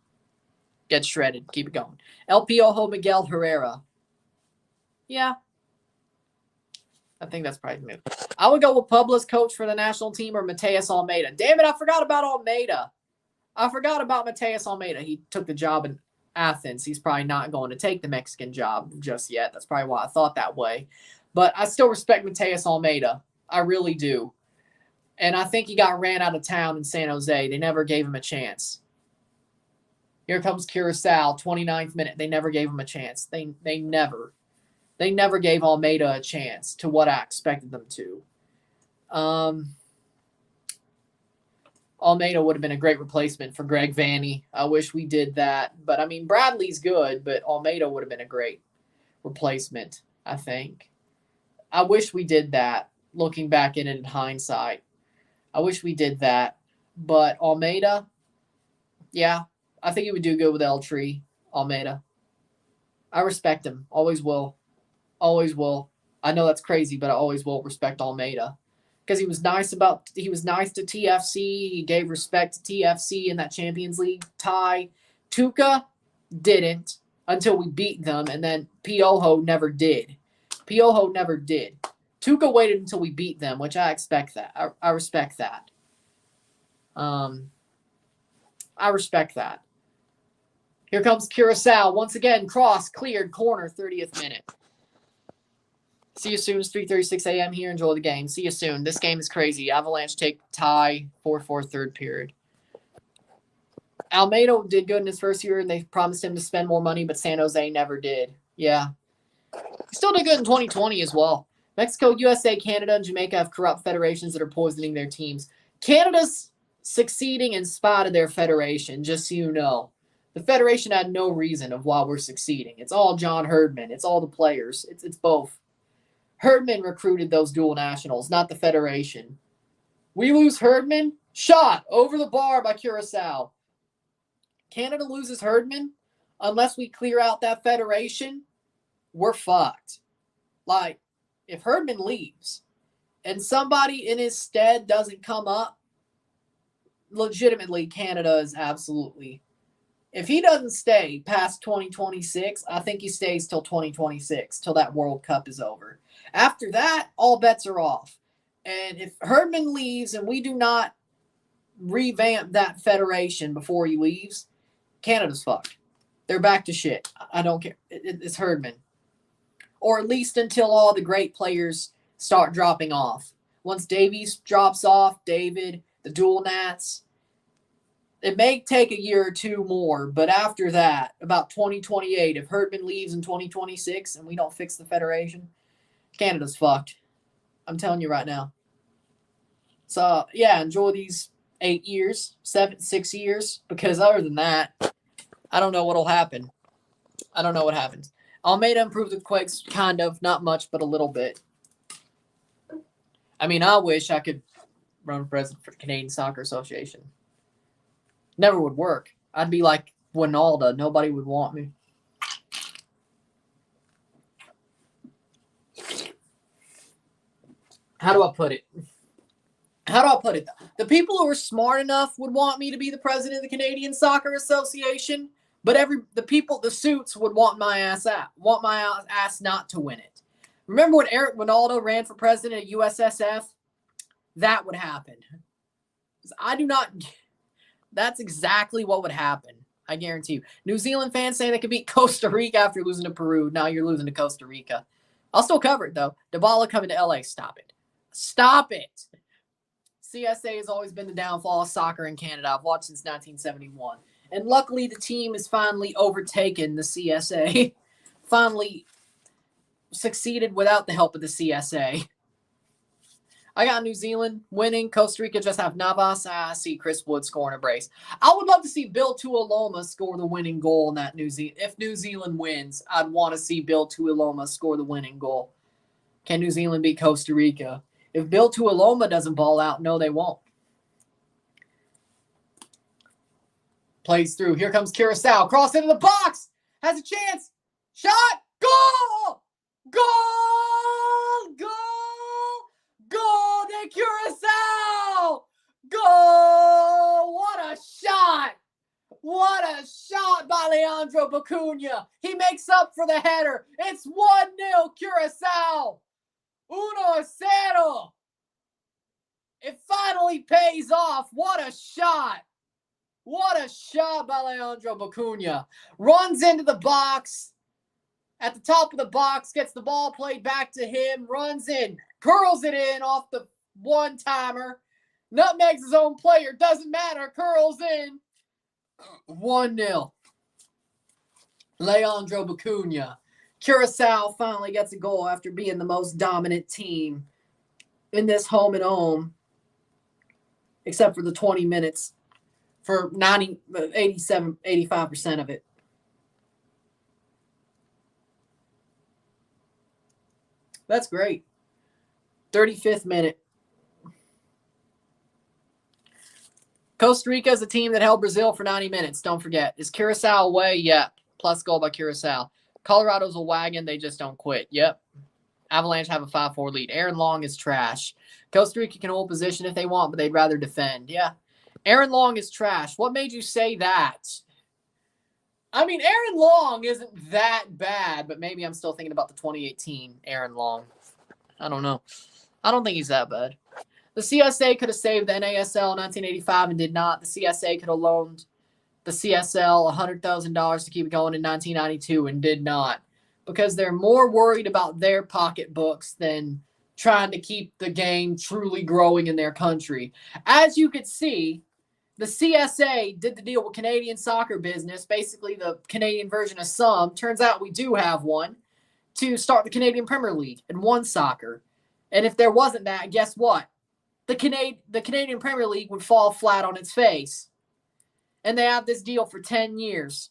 Get shredded. Keep it going. El Piojo Miguel Herrera. Yeah. I think that's probably the move. I would go with Puebla's coach for the national team or Mateus Almeida. Damn it, I forgot about Almeida. I forgot about Mateus Almeida. He took the job in Athens. He's probably not going to take the Mexican job just yet. That's probably why I thought that way. But I still respect Mateus Almeida. I really do. And I think he got ran out of town in San Jose. They never gave him a chance. Here comes Curacao, 29th minute. They never gave him a chance. They never gave Almeida a chance to what I expected them to. Almeida would have been a great replacement for Greg Vanney. I wish we did that. But, I mean, Bradley's good, but Almeida would have been a great replacement, I think. I wish we did that, looking back in it in hindsight. I wish we did that. But Almeida, yeah, I think he would do good with L-Tree, Almeida. I respect him. Always will. Always will. I know that's crazy, but I always will respect Almeida. Because he was nice to TFC. He gave respect to TFC in that Champions League tie. Tuca didn't until we beat them, and then Piojo never did. Tuca waited until we beat them, which I expect that. I respect that. I respect that. Here comes Curacao. Once again, cross, cleared, corner, 30th minute. See you soon. It's 3:36 a.m. here. Enjoy the game. See you soon. This game is crazy. Avalanche take tie 4-4 third period. Almeida did good in his first year, and they promised him to spend more money, but San Jose never did. Yeah. He still did good in 2020 as well. Mexico, USA, Canada, and Jamaica have corrupt federations that are poisoning their teams. Canada's succeeding in spite of their federation, just so you know. The federation had no reason of why we're succeeding. It's all John Herdman. It's all the players. It's both. Herdman recruited those dual nationals, not the federation. We lose Herdman. Shot over the bar by Curacao. Canada loses Herdman. Unless we clear out that federation, we're fucked. Like, if Herdman leaves and somebody in his stead doesn't come up, legitimately, Canada is absolutely... If he doesn't stay past 2026, I think he stays till 2026, till that World Cup is over. After that, all bets are off. And if Herdman leaves and we do not revamp that federation before he leaves, Canada's fucked. They're back to shit. I don't care. It's Herdman. Or at least until all the great players start dropping off. Once Davies drops off, David, the dual Nats, it may take a year or two more, but after that, about 2028, if Herdman leaves in 2026 and we don't fix the federation, Canada's fucked. I'm telling you right now. So, yeah, enjoy these 6 years, because other than that, I don't know what'll happen. I don't know what happens. Almeida improved the Quakes, kind of, not much, but a little bit. I mean, I wish I could run president for the Canadian Soccer Association. Never would work. I'd be like Winalda. Nobody would want me. How do I put it? The people who are smart enough would want me to be the president of the Canadian Soccer Association, but the suits would want my ass not to win it. Remember when Eric Winalda ran for president at USSF? That would happen. That's exactly what would happen. I guarantee you. New Zealand fans say they could beat Costa Rica after losing to Peru. Now you're losing to Costa Rica. I'll still cover it, though. Dybala coming to LA. Stop it. Stop it. CSA has always been the downfall of soccer in Canada. I've watched since 1971. And luckily, the team has finally overtaken the CSA. Finally succeeded without the help of the CSA. I got New Zealand winning. Costa Rica just have Navas. I see Chris Wood scoring a brace. I would love to see Bill Tuiloma score the winning goal in that If New Zealand wins, I'd want to see Bill Tuiloma score the winning goal. Can New Zealand beat Costa Rica? If Bill Tuiloma doesn't ball out, no, they won't. Plays through. Here comes Curacao. Cross into the box. Has a chance. Shot! Goal! Goal! Goal! Goal de Curacao! Goal! What a shot! What a shot by Leandro Bacuna. He makes up for the header. It's 1-0 Curacao. 1-0. It finally pays off. What a shot. What a shot by Leandro Bacuna. Runs into the box. At the top of the box, gets the ball played back to him, runs in, curls it in off the one-timer. Nutmegs his own player. Doesn't matter. Curls in. 1-0. Leandro Bacuna. Curacao finally gets a goal after being the most dominant team in this home and home, except for the 20 minutes for 85% of it. That's great. 35th minute. Costa Rica is a team that held Brazil for 90 minutes. Don't forget. Is Curacao away? Yep. Plus goal by Curacao. Colorado's a wagon. They just don't quit. Yep. Avalanche have a 5-4 lead. Aaron Long is trash. Costa Rica can hold position if they want, but they'd rather defend. Yeah. Aaron Long is trash. What made you say that? I mean, Aaron Long isn't that bad, but maybe I'm still thinking about the 2018 Aaron Long. I don't know. I don't think he's that bad. The CSA could have saved the NASL in 1985 and did not. The CSA could have loaned the CSL $100,000 to keep it going in 1992 and did not, because they're more worried about their pocketbooks than trying to keep the game truly growing in their country. As you could see, the CSA did the deal with Canadian Soccer Business, basically the Canadian version of some. Turns out we do have one, to start the Canadian Premier League and one soccer. And if there wasn't that, guess what? The Canadian Premier League would fall flat on its face. And they have this deal for 10 years.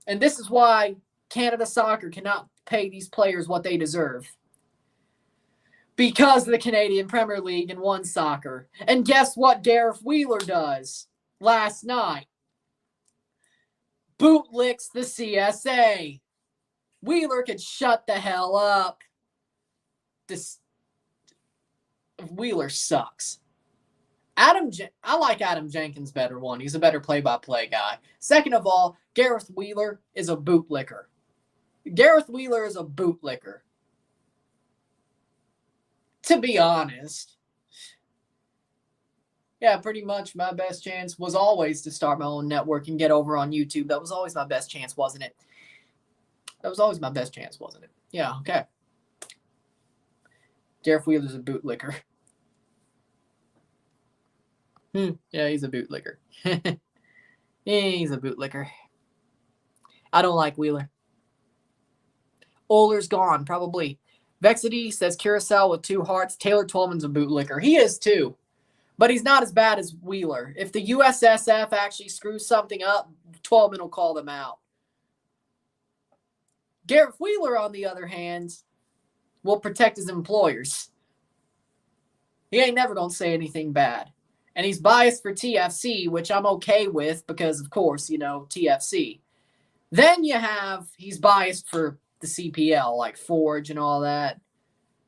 And this is why Canada Soccer cannot pay these players what they deserve. Because of the Canadian Premier League and one soccer. And guess what Gareth Wheeler does last night? Bootlicks the CSA. Wheeler could shut the hell up. Wheeler sucks. I like Adam Jenkins better one. He's a better play-by-play guy. Second of all, Gareth Wheeler is a bootlicker. Gareth Wheeler is a bootlicker. To be honest. Yeah, pretty much my best chance was always to start my own network and get over on YouTube. That was always my best chance, wasn't it? That was always my best chance, wasn't it? Yeah, okay. Gareth Wheeler's a bootlicker. Yeah, he's a bootlicker. He's a bootlicker. I don't like Wheeler. Oler's gone, probably. Vexity says Curacao with 2 hearts. Taylor Twellman's a bootlicker. He is too. But he's not as bad as Wheeler. If the USSF actually screws something up, Twellman will call them out. Gareth Wheeler, on the other hand, will protect his employers. He ain't never going to say anything bad. And he's biased for TFC, which I'm okay with because, of course, you know, TFC. Then he's biased for the CPL, like Forge and all that,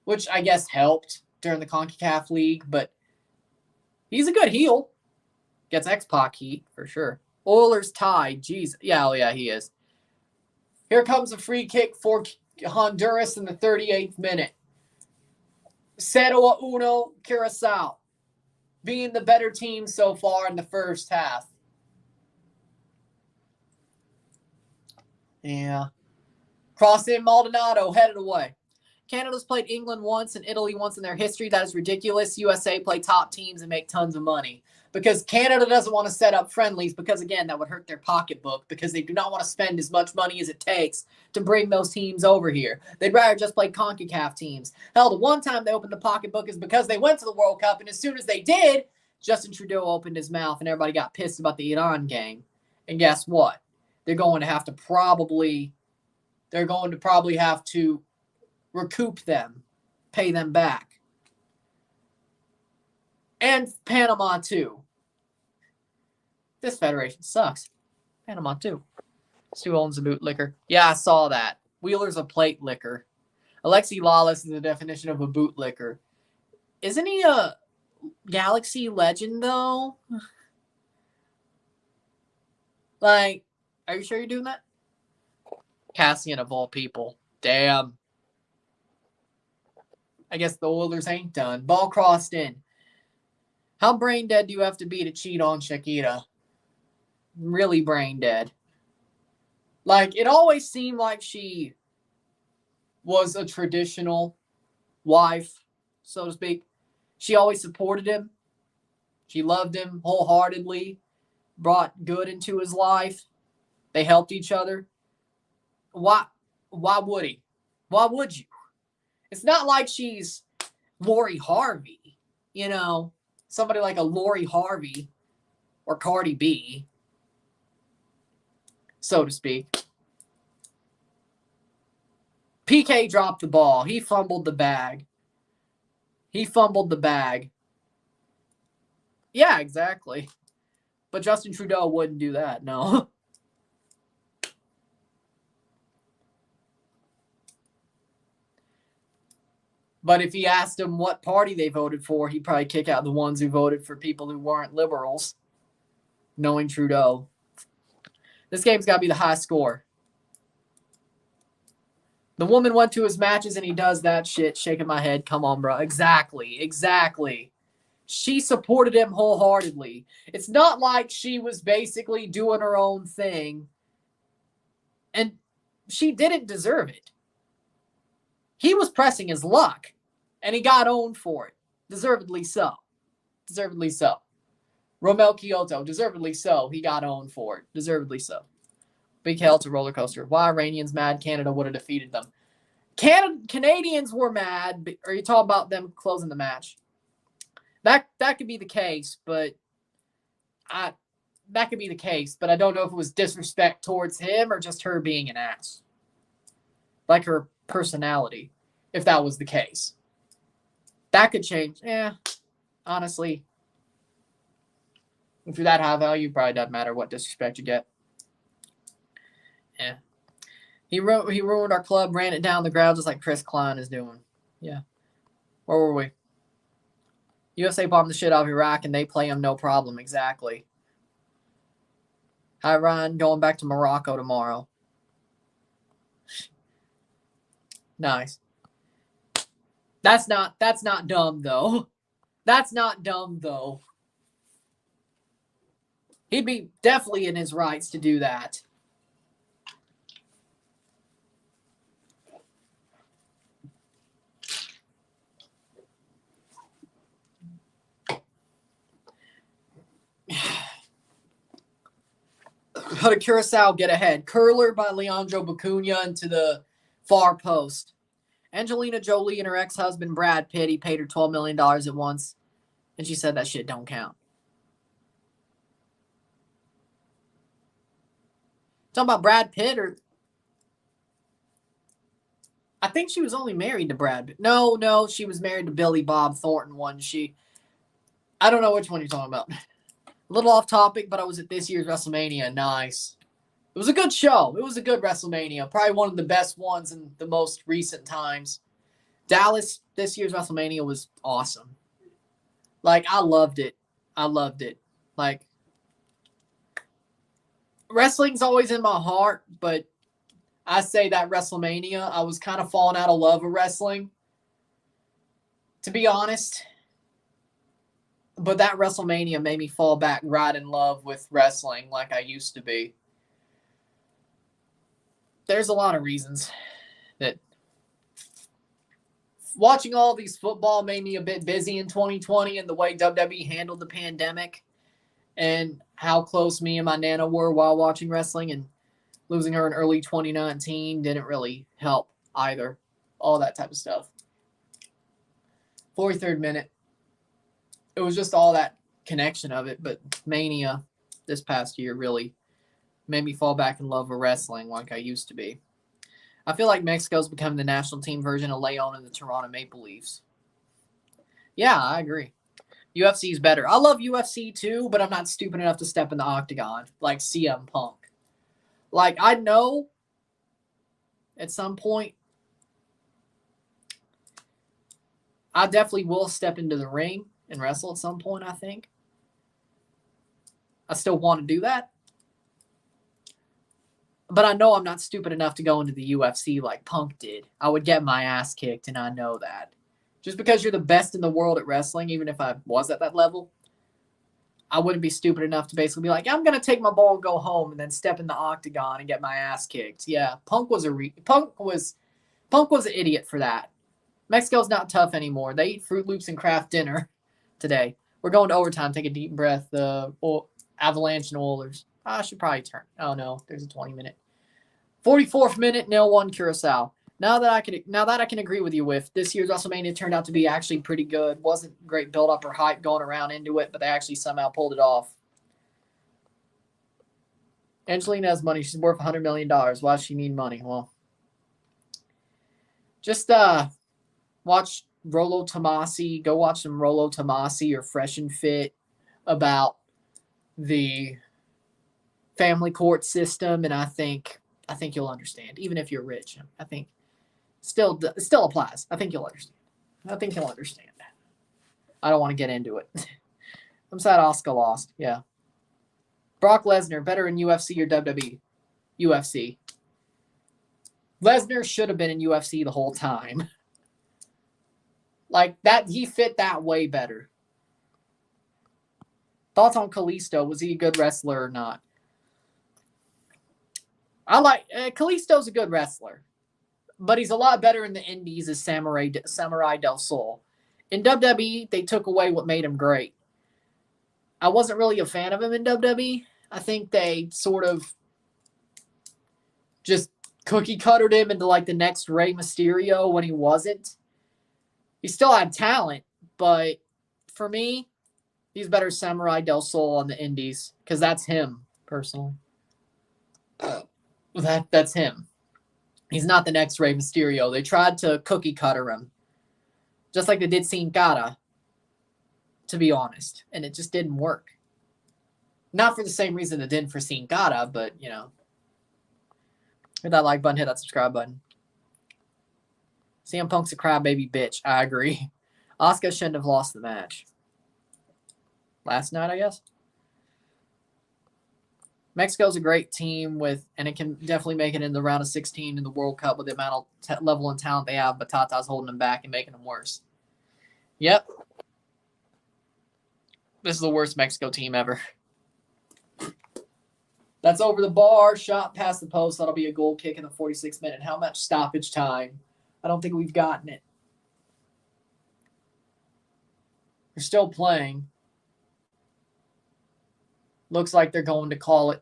which I guess helped during the CONCACAF League, but he's a good heel. Gets X-Pac heat, for sure. Oilers tied. Jeez. Yeah, oh yeah, he is. Here comes a free kick for Honduras in the 38th minute. 0-1 Curacao, being the better team so far in the first half. Yeah. Cross in Maldonado, headed away. Canada's played England once and Italy once in their history. That is ridiculous. USA play top teams and make tons of money. Because Canada doesn't want to set up friendlies because, again, that would hurt their pocketbook because they do not want to spend as much money as it takes to bring those teams over here. They'd rather just play CONCACAF teams. Hell, the one time they opened the pocketbook is because they went to the World Cup, and as soon as they did, Justin Trudeau opened his mouth and everybody got pissed about the Iran game. And guess what? They're going to probably have to recoup them, pay them back. And Panama, too. This federation sucks. Panama, too. Stu owns a bootlicker. Yeah, I saw that. Wheeler's a plate licker. Alexi Lawless is the definition of a bootlicker. Isn't he a Galaxy legend, though? Like, are you sure you're doing that? Cassian of all people. Damn. I guess the Oilers ain't done. Ball crossed in. How brain dead do you have to be to cheat on Shakira? Really brain dead. Like, it always seemed like she was a traditional wife, so to speak. She always supported him. She loved him wholeheartedly, brought good into his life. They helped each other. Why would he? Why would you? It's not like she's Lori Harvey, you know, somebody like a Lori Harvey or Cardi B, so to speak. PK dropped the ball. He fumbled the bag. Yeah, exactly. But Justin Trudeau wouldn't do that, no. But if he asked them what party they voted for, he'd probably kick out the ones who voted for people who weren't liberals, knowing Trudeau. This game's got to be the high score. The woman went to his matches and he does that shit, shaking my head. Come on, bro. Exactly. She supported him wholeheartedly. It's not like she was basically doing her own thing. And she didn't deserve it. He was pressing his luck. And he got owned for it. Deservedly so. Romel Kyoto, deservedly so. He got owned for it. Deservedly so. Big hell to roller coaster. Why Iranians mad? Canada would have defeated them. Canadians were mad. Are you talking about them closing the match? That could be the case, but I don't know if it was disrespect towards him or just her being an ass. Like her personality, if that was the case. That could change. Yeah, honestly. If you're that high value, probably doesn't matter what disrespect you get. Yeah. He ruined our club, ran it down the ground just like Chris Klein is doing. Yeah. Where were we? USA bombed the shit out of Iraq and they play them no problem. Exactly. Hi, Ryan. Going back to Morocco tomorrow. Nice. That's not dumb, though. That's not dumb, though. He'd be definitely in his rights to do that. How did Curacao get ahead? Curler by Leandro Bacuna into the far post. Angelina Jolie and her ex-husband Brad Pitt, he paid her $12 million at once. And she said that shit don't count. Talking about Brad Pitt or... I think she was only married to Brad Pitt. No, she was married to Billy Bob Thornton one. I don't know which one you're talking about. A little off topic, but I was at this year's WrestleMania. Nice. It was a good show. It was a good WrestleMania. Probably one of the best ones in the most recent times. Dallas, this year's WrestleMania was awesome. Like, I loved it. Like, wrestling's always in my heart, but I say that WrestleMania, I was kind of falling out of love with wrestling, to be honest. But that WrestleMania made me fall back right in love with wrestling like I used to be. There's a lot of reasons that watching all these football made me a bit busy in 2020 and the way WWE handled the pandemic and how close me and my Nana were while watching wrestling, and losing her in early 2019 didn't really help either. All that type of stuff. 43rd minute. It was just all that connection of it, but Mania this past year really made me fall back in love with wrestling like I used to be. I feel like Mexico's becoming the national team version of Leon and the Toronto Maple Leafs. Yeah, I agree. UFC is better. I love UFC too, but I'm not stupid enough to step in the octagon like CM Punk. Like, I know at some point I definitely will step into the ring and wrestle at some point, I think. I still want to do that. But I know I'm not stupid enough to go into the UFC like Punk did. I would get my ass kicked, and I know that. Just because you're the best in the world at wrestling, even if I was at that level, I wouldn't be stupid enough to basically be like, I'm going to take my ball and go home and then step in the octagon and get my ass kicked. Yeah, Punk was an idiot for that. Mexico's not tough anymore. They eat Fruit Loops and Kraft dinner today. We're going to overtime. Take a deep breath. Avalanche and Oilers. I should probably turn. Oh, no. There's a 20-minute. 44th minute, 0-1 Curacao. Now that I can agree with you with, this year's WrestleMania turned out to be actually pretty good. Wasn't great build-up or hype going around into it, but they actually somehow pulled it off. Angelina has money. She's worth $100 million. Why does she need money? Well, just watch Rollo Tomasi. Go watch some Rollo Tomasi or Fresh and Fit about the family court system, and I think you'll understand. Even if you're rich, I think still applies. I think you'll understand. I don't want to get into it. I'm sad Oscar lost. Yeah. Brock Lesnar, better in UFC or WWE? UFC. Lesnar should have been in UFC the whole time. Like that, he fit that way better. Thoughts on Kalisto? Was he a good wrestler or not? I like Kalisto's a good wrestler, but he's a lot better in the Indies as Samurai del Sol. In WWE, they took away what made him great. I wasn't really a fan of him in WWE. I think they sort of just cookie cuttered him into like the next Rey Mysterio when he wasn't. He still had talent, but for me, he's better Samurai del Sol on the Indies because that's him personally. That's him. He's not the next Rey Mysterio. They tried to cookie cutter him, just like they did Sin Cara, to be honest, and it just didn't work. Not for the same reason it didn't for Sin Cara, but, you know. Hit that like button, hit that subscribe button. CM Punk's a crybaby bitch. I agree. Asuka shouldn't have lost the match. Last night, I guess. Mexico's a great team and it can definitely make it in the round of 16 in the World Cup with the amount of level and talent they have, but Tata's holding them back and making them worse. Yep. This is the worst Mexico team ever. That's over the bar, shot past the post. That'll be a goal kick in the 46th minute. How much stoppage time? I don't think we've gotten it. They're still playing. Looks like they're going to call it.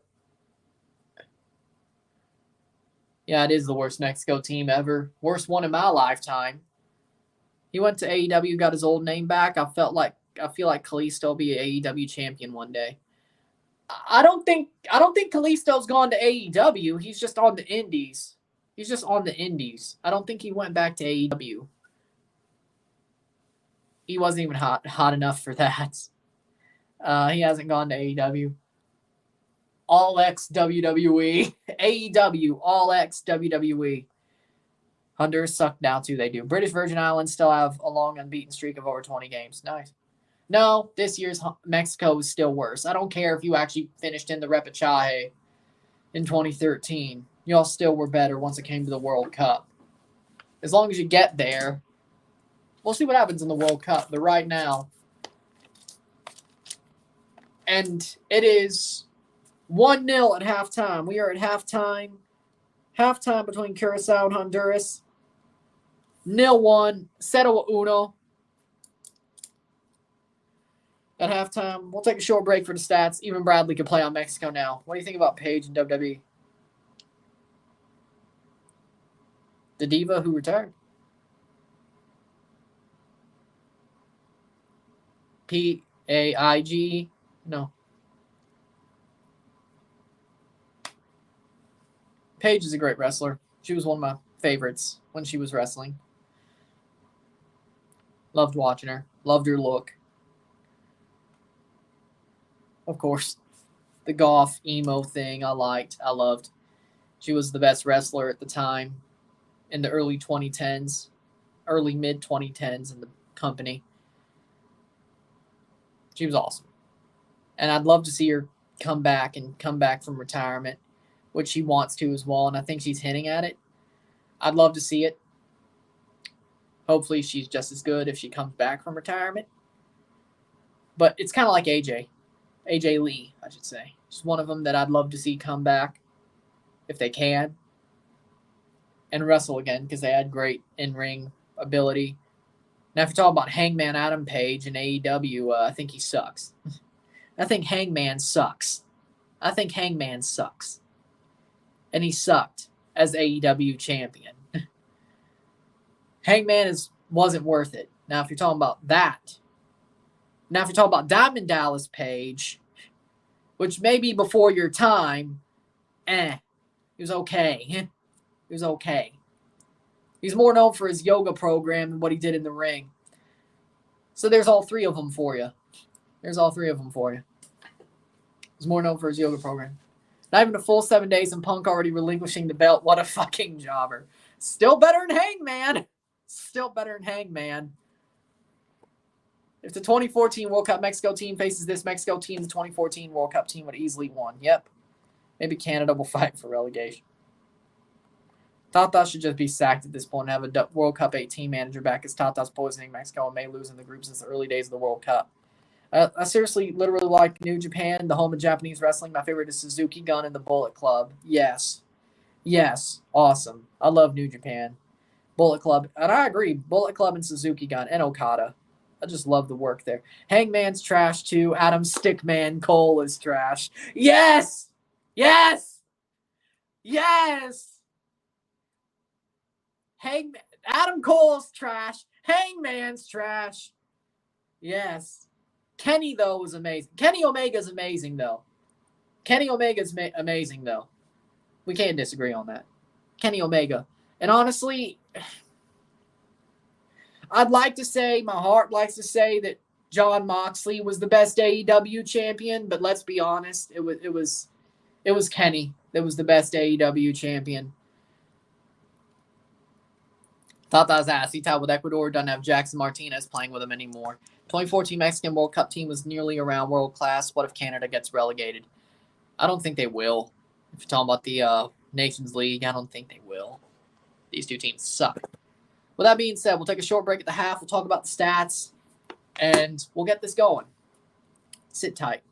Yeah, it is the worst Mexico team ever. Worst one in my lifetime. He went to AEW, got his old name back. I feel like Kalisto will be an AEW champion one day. I don't think Kalisto's gone to AEW. He's just on the Indies. I don't think he went back to AEW. He wasn't even hot enough for that. He hasn't gone to AEW. All X WWE. AEW. All X WWE. Honduras suck now too. They do. British Virgin Islands still have a long unbeaten streak of over 20 games. Nice. No, this year's Mexico is still worse. I don't care if you actually finished in the repechaje in 2013. Y'all still were better once it came to the World Cup. As long as you get there, we'll see what happens in the World Cup. But right now, and it is 1-0 at halftime. We are at halftime. Halftime between Curacao and Honduras. 0-1. Cero uno. At halftime. We'll take a short break for the stats. Even Bradley can play on Mexico now. What do you think about Paige and WWE? The diva who retired. Paig. No. Paige is a great wrestler. She was one of my favorites when she was wrestling. Loved watching her. Loved her look. Of course, the golf emo thing I liked. I loved. She was the best wrestler at the time in the early 2010s, early mid 2010s in the company. She was awesome. And I'd love to see her come back from retirement, which she wants to as well. And I think she's hinting at it. I'd love to see it. Hopefully she's just as good if she comes back from retirement. But it's kind of like AJ Lee, I should say. She's one of them that I'd love to see come back if they can and wrestle again because they had great in-ring ability. Now, if you're talking about Hangman Adam Page in AEW, I think he sucks. I think Hangman sucks. And he sucked as AEW champion. Hangman wasn't worth it. Now, if you're talking about that, now if you're talking about Diamond Dallas Page, which may be before your time, he was okay. He was okay. He's more known for his yoga program than what he did in the ring. So there's all three of them for you. He's more known for his yoga program. Not even a full 7 days and Punk already relinquishing the belt. What a fucking jobber. Still better than Hangman. If the 2014 World Cup Mexico team faces this Mexico team, the 2014 World Cup team would easily won. Yep. Maybe Canada will fight for relegation. Tata should just be sacked at this point and have a World Cup 18 manager back as Tata's poisoning Mexico and may lose in the group since the early days of the World Cup. I seriously literally like New Japan, the home of Japanese wrestling. My favorite is Suzuki Gun and the Bullet Club. Yes. Awesome. I love New Japan. Bullet Club. And I agree. Bullet Club and Suzuki Gun and Okada. I just love the work there. Hangman's trash too. Adam Stickman Cole is trash. Yes! Adam Cole's trash. Hangman's trash. Yes. Kenny, though, was amazing. Kenny Omega's amazing, though. We can't disagree on that. Kenny Omega. And honestly, I'd like to say, my heart likes to say that Jon Moxley was the best AEW champion, but let's be honest, it was Kenny that was the best AEW champion. Tata's ass. He tied with Ecuador. Doesn't have Jackson Martinez playing with him anymore. 2014 Mexican World Cup team was nearly around world class. What if Canada gets relegated? I don't think they will. If you're talking about the Nations League, I don't think they will. These two teams suck. With that being said, we'll take a short break at the half. We'll talk about the stats, and we'll get this going. Sit tight.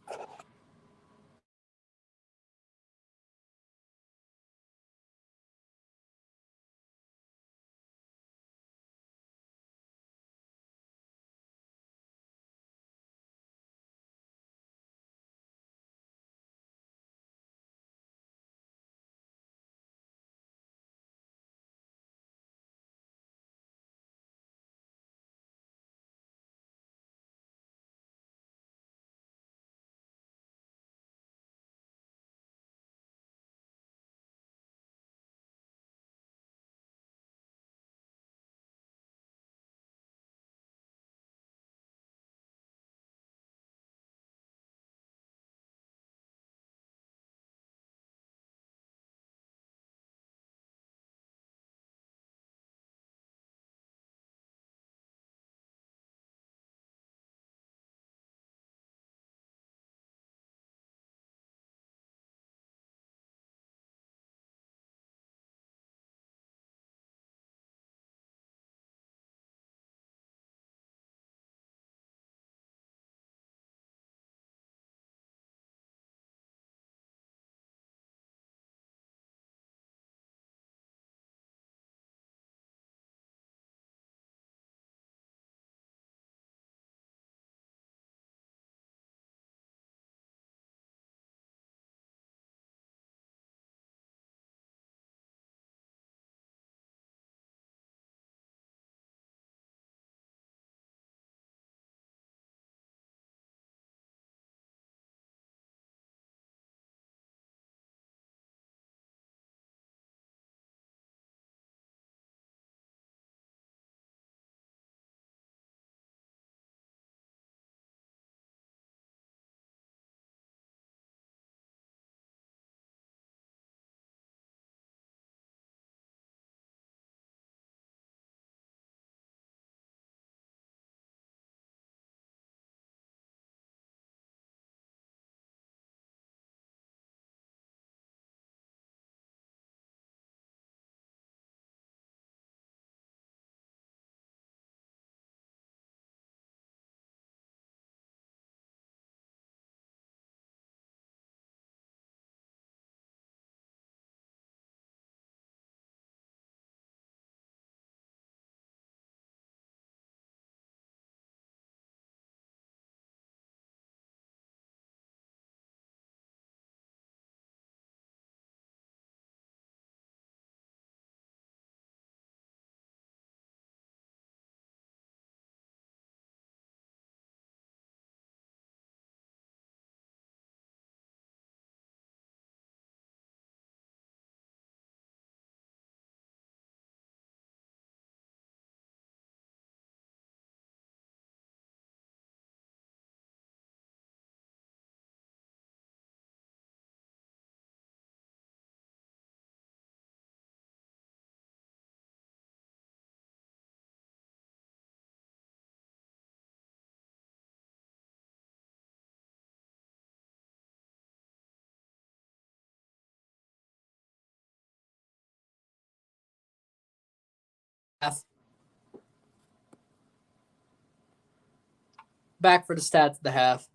Back for the stats of the half.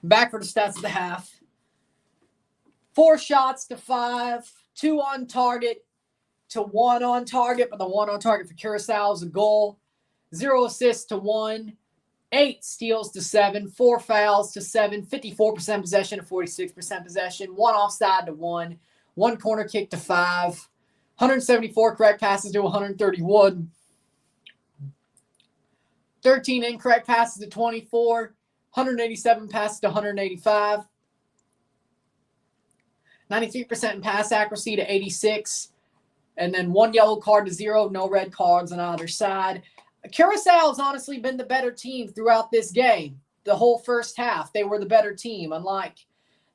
Back for the stats of the half. 4 shots to 5. 2 on target to 1 on target, but the 1 on target for Curacao is a goal. 0 assists to 1. 8 steals to 7. 4 fouls to 7. 54% possession to 46% possession. 1 offside to 1. 1 corner kick to 5. 174 correct passes to 131. 13 incorrect passes to 24. 187 passes to 185. 93% in pass accuracy to 86. And then 1 yellow card to 0. No red cards on either side. Curacao has honestly been the better team throughout this game. The whole first half, they were the better team. Unlike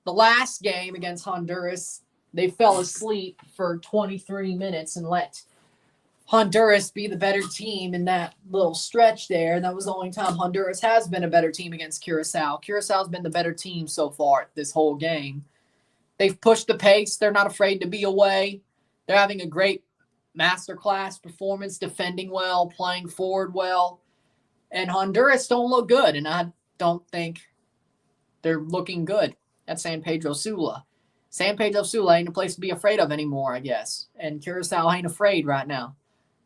the last game against Honduras, they fell asleep for 23 minutes and let Honduras be the better team in that little stretch there. And that was the only time Honduras has been a better team against Curacao. Curacao's been the better team so far this whole game. They've pushed the pace. They're not afraid to be away. They're having a great masterclass performance, defending well, playing forward well. And Honduras don't look good, and I don't think they're looking good at San Pedro Sula. San Pedro Sula ain't a place to be afraid of anymore, I guess. And Curacao ain't afraid right now.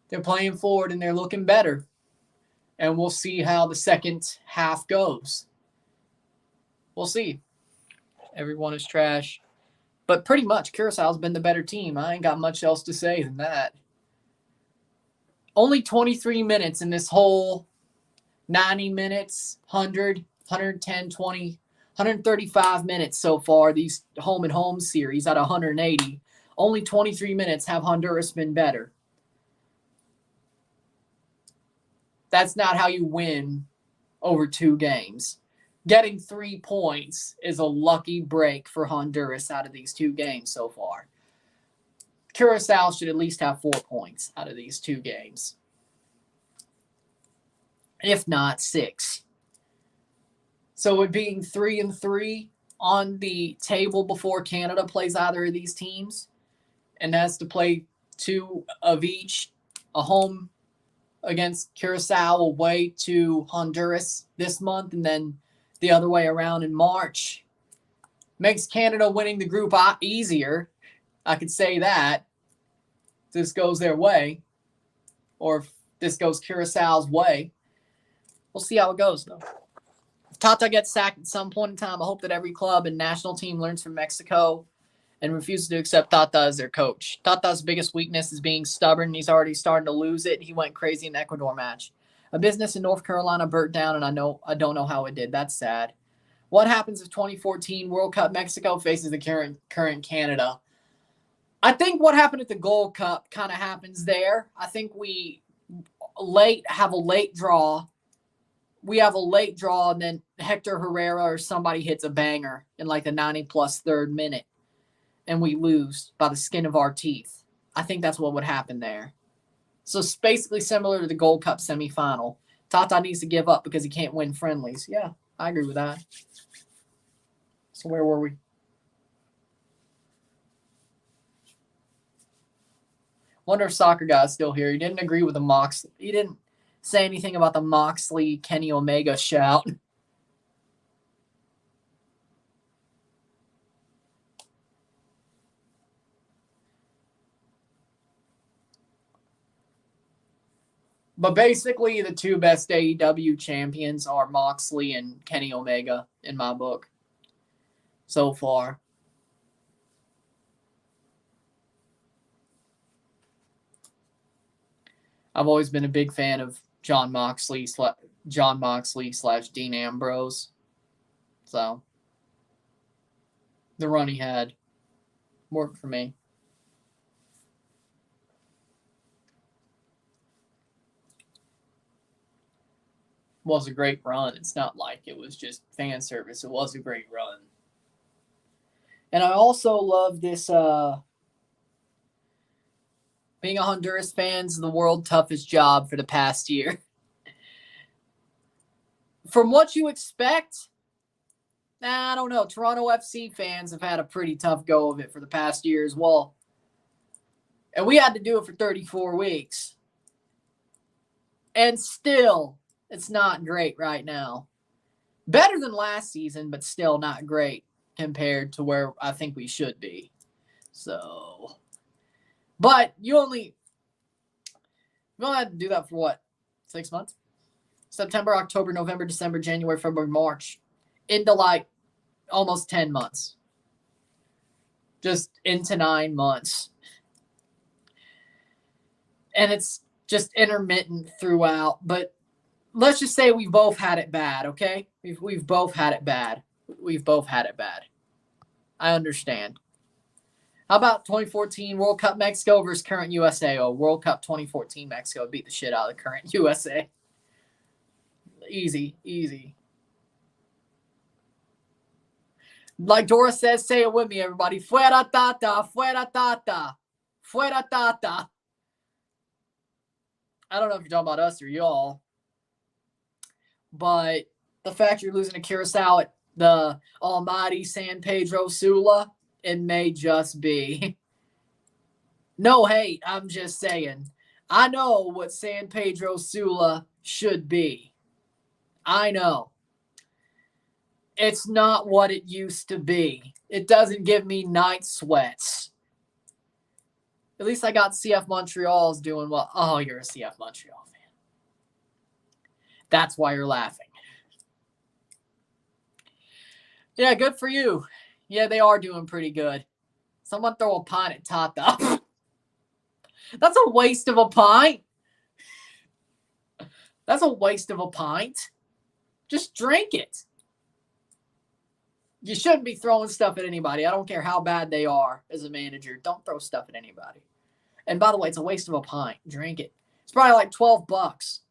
They're playing forward, and they're looking better. And we'll see how the second half goes. We'll see. Everyone is trash. But pretty much, Curacao's been the better team. I ain't got much else to say than that. Only 23 minutes in this whole 90 minutes, 100, 110, 20, 135 minutes so far, these home and home series out of 180. Only 23 minutes have Honduras been better. That's not how you win over 2 games. Getting 3 points is a lucky break for Honduras out of these 2 games so far. Curacao should at least have 4 points out of these 2 games. If not 6. So it being 3-3 on the table before Canada plays either of these teams, and has to play 2 of each, a home against Curacao, away to Honduras this month, and then the other way around in March, makes Canada winning the group easier. I could say that. If this goes their way, or if this goes Curacao's way. We'll see how it goes, though. If Tata gets sacked at some point in time, I hope that every club and national team learns from Mexico and refuses to accept Tata as their coach. Tata's biggest weakness is being stubborn. He's already starting to lose it. He went crazy in the Ecuador match. A business in North Carolina burnt down, and I don't know how it did. That's sad. What happens if 2014 World Cup Mexico faces the current Canada? I think what happened at the Gold Cup kind of happens there. I think we have a late draw. We have a late draw, and then Hector Herrera or somebody hits a banger in like the 90-plus 3rd minute, and we lose by the skin of our teeth. I think that's what would happen there. So it's basically similar to the Gold Cup semifinal. Tata needs to give up because he can't win friendlies. Yeah, I agree with that. So where were we? Wonder if Soccer Guy's still here. He didn't agree with the Moxley. He didn't say anything about the Moxley Kenny Omega shout. But basically, the 2 best AEW champions are Moxley and Kenny Omega in my book so far. I've always been a big fan of John Moxley / Dean Ambrose. So the run he had worked for me. Was a great run. It's not like it was just fan service. It was a great run. And I also love this being a Honduras fan's the world's toughest job for the past year. From what you expect, I don't know. Toronto FC fans have had a pretty tough go of it for the past year as well. And we had to do it for 34 weeks. And still, it's not great right now. Better than last season, but still not great compared to where I think we should be. So, but you only have to do that for what? 6 months? September, October, November, December, January, February, March. Into like almost 10 months. Just into 9 months. And it's just intermittent throughout. But let's just say we've both had it bad, okay? We've both had it bad. We've both had it bad. I understand. How about 2014 World Cup Mexico versus current USA? Oh, World Cup 2014 Mexico beat the shit out of the current USA. Easy, easy. Like Dora says, say it with me, everybody. Fuera Tata, fuera Tata, fuera Tata. I don't know if you're talking about us or y'all, but the fact you're losing to Curacao at the almighty San Pedro Sula, it may just be. No hate, I'm just saying. I know what San Pedro Sula should be. I know. It's not what it used to be. It doesn't give me night sweats. At least I got CF Montreal's doing well. Oh, you're a CF Montreal fan. That's why you're laughing. Yeah, good for you. Yeah, they are doing pretty good. Someone throw a pint at Tata. That's a waste of a pint. That's a waste of a pint. Just drink it. You shouldn't be throwing stuff at anybody. I don't care how bad they are as a manager. Don't throw stuff at anybody. And by the way, it's a waste of a pint. Drink it. It's probably like $12. It's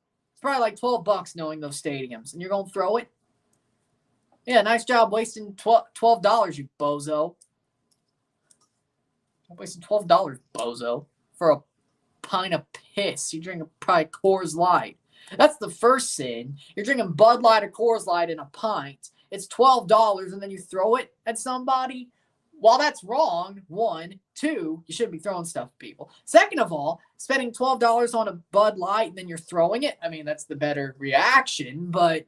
probably like $12 knowing those stadiums. And you're going to throw it? Yeah, nice job wasting $12, you bozo. I'm wasting $12, bozo, for a pint of piss. You drink probably Coors Light. That's the first sin. You're drinking Bud Light or Coors Light in a pint. It's $12, and then you throw it at somebody. Well, that's wrong. 1, 2, you shouldn't be throwing stuff at people. Second of all, spending $12 on a Bud Light and then you're throwing it. I mean, that's the better reaction, but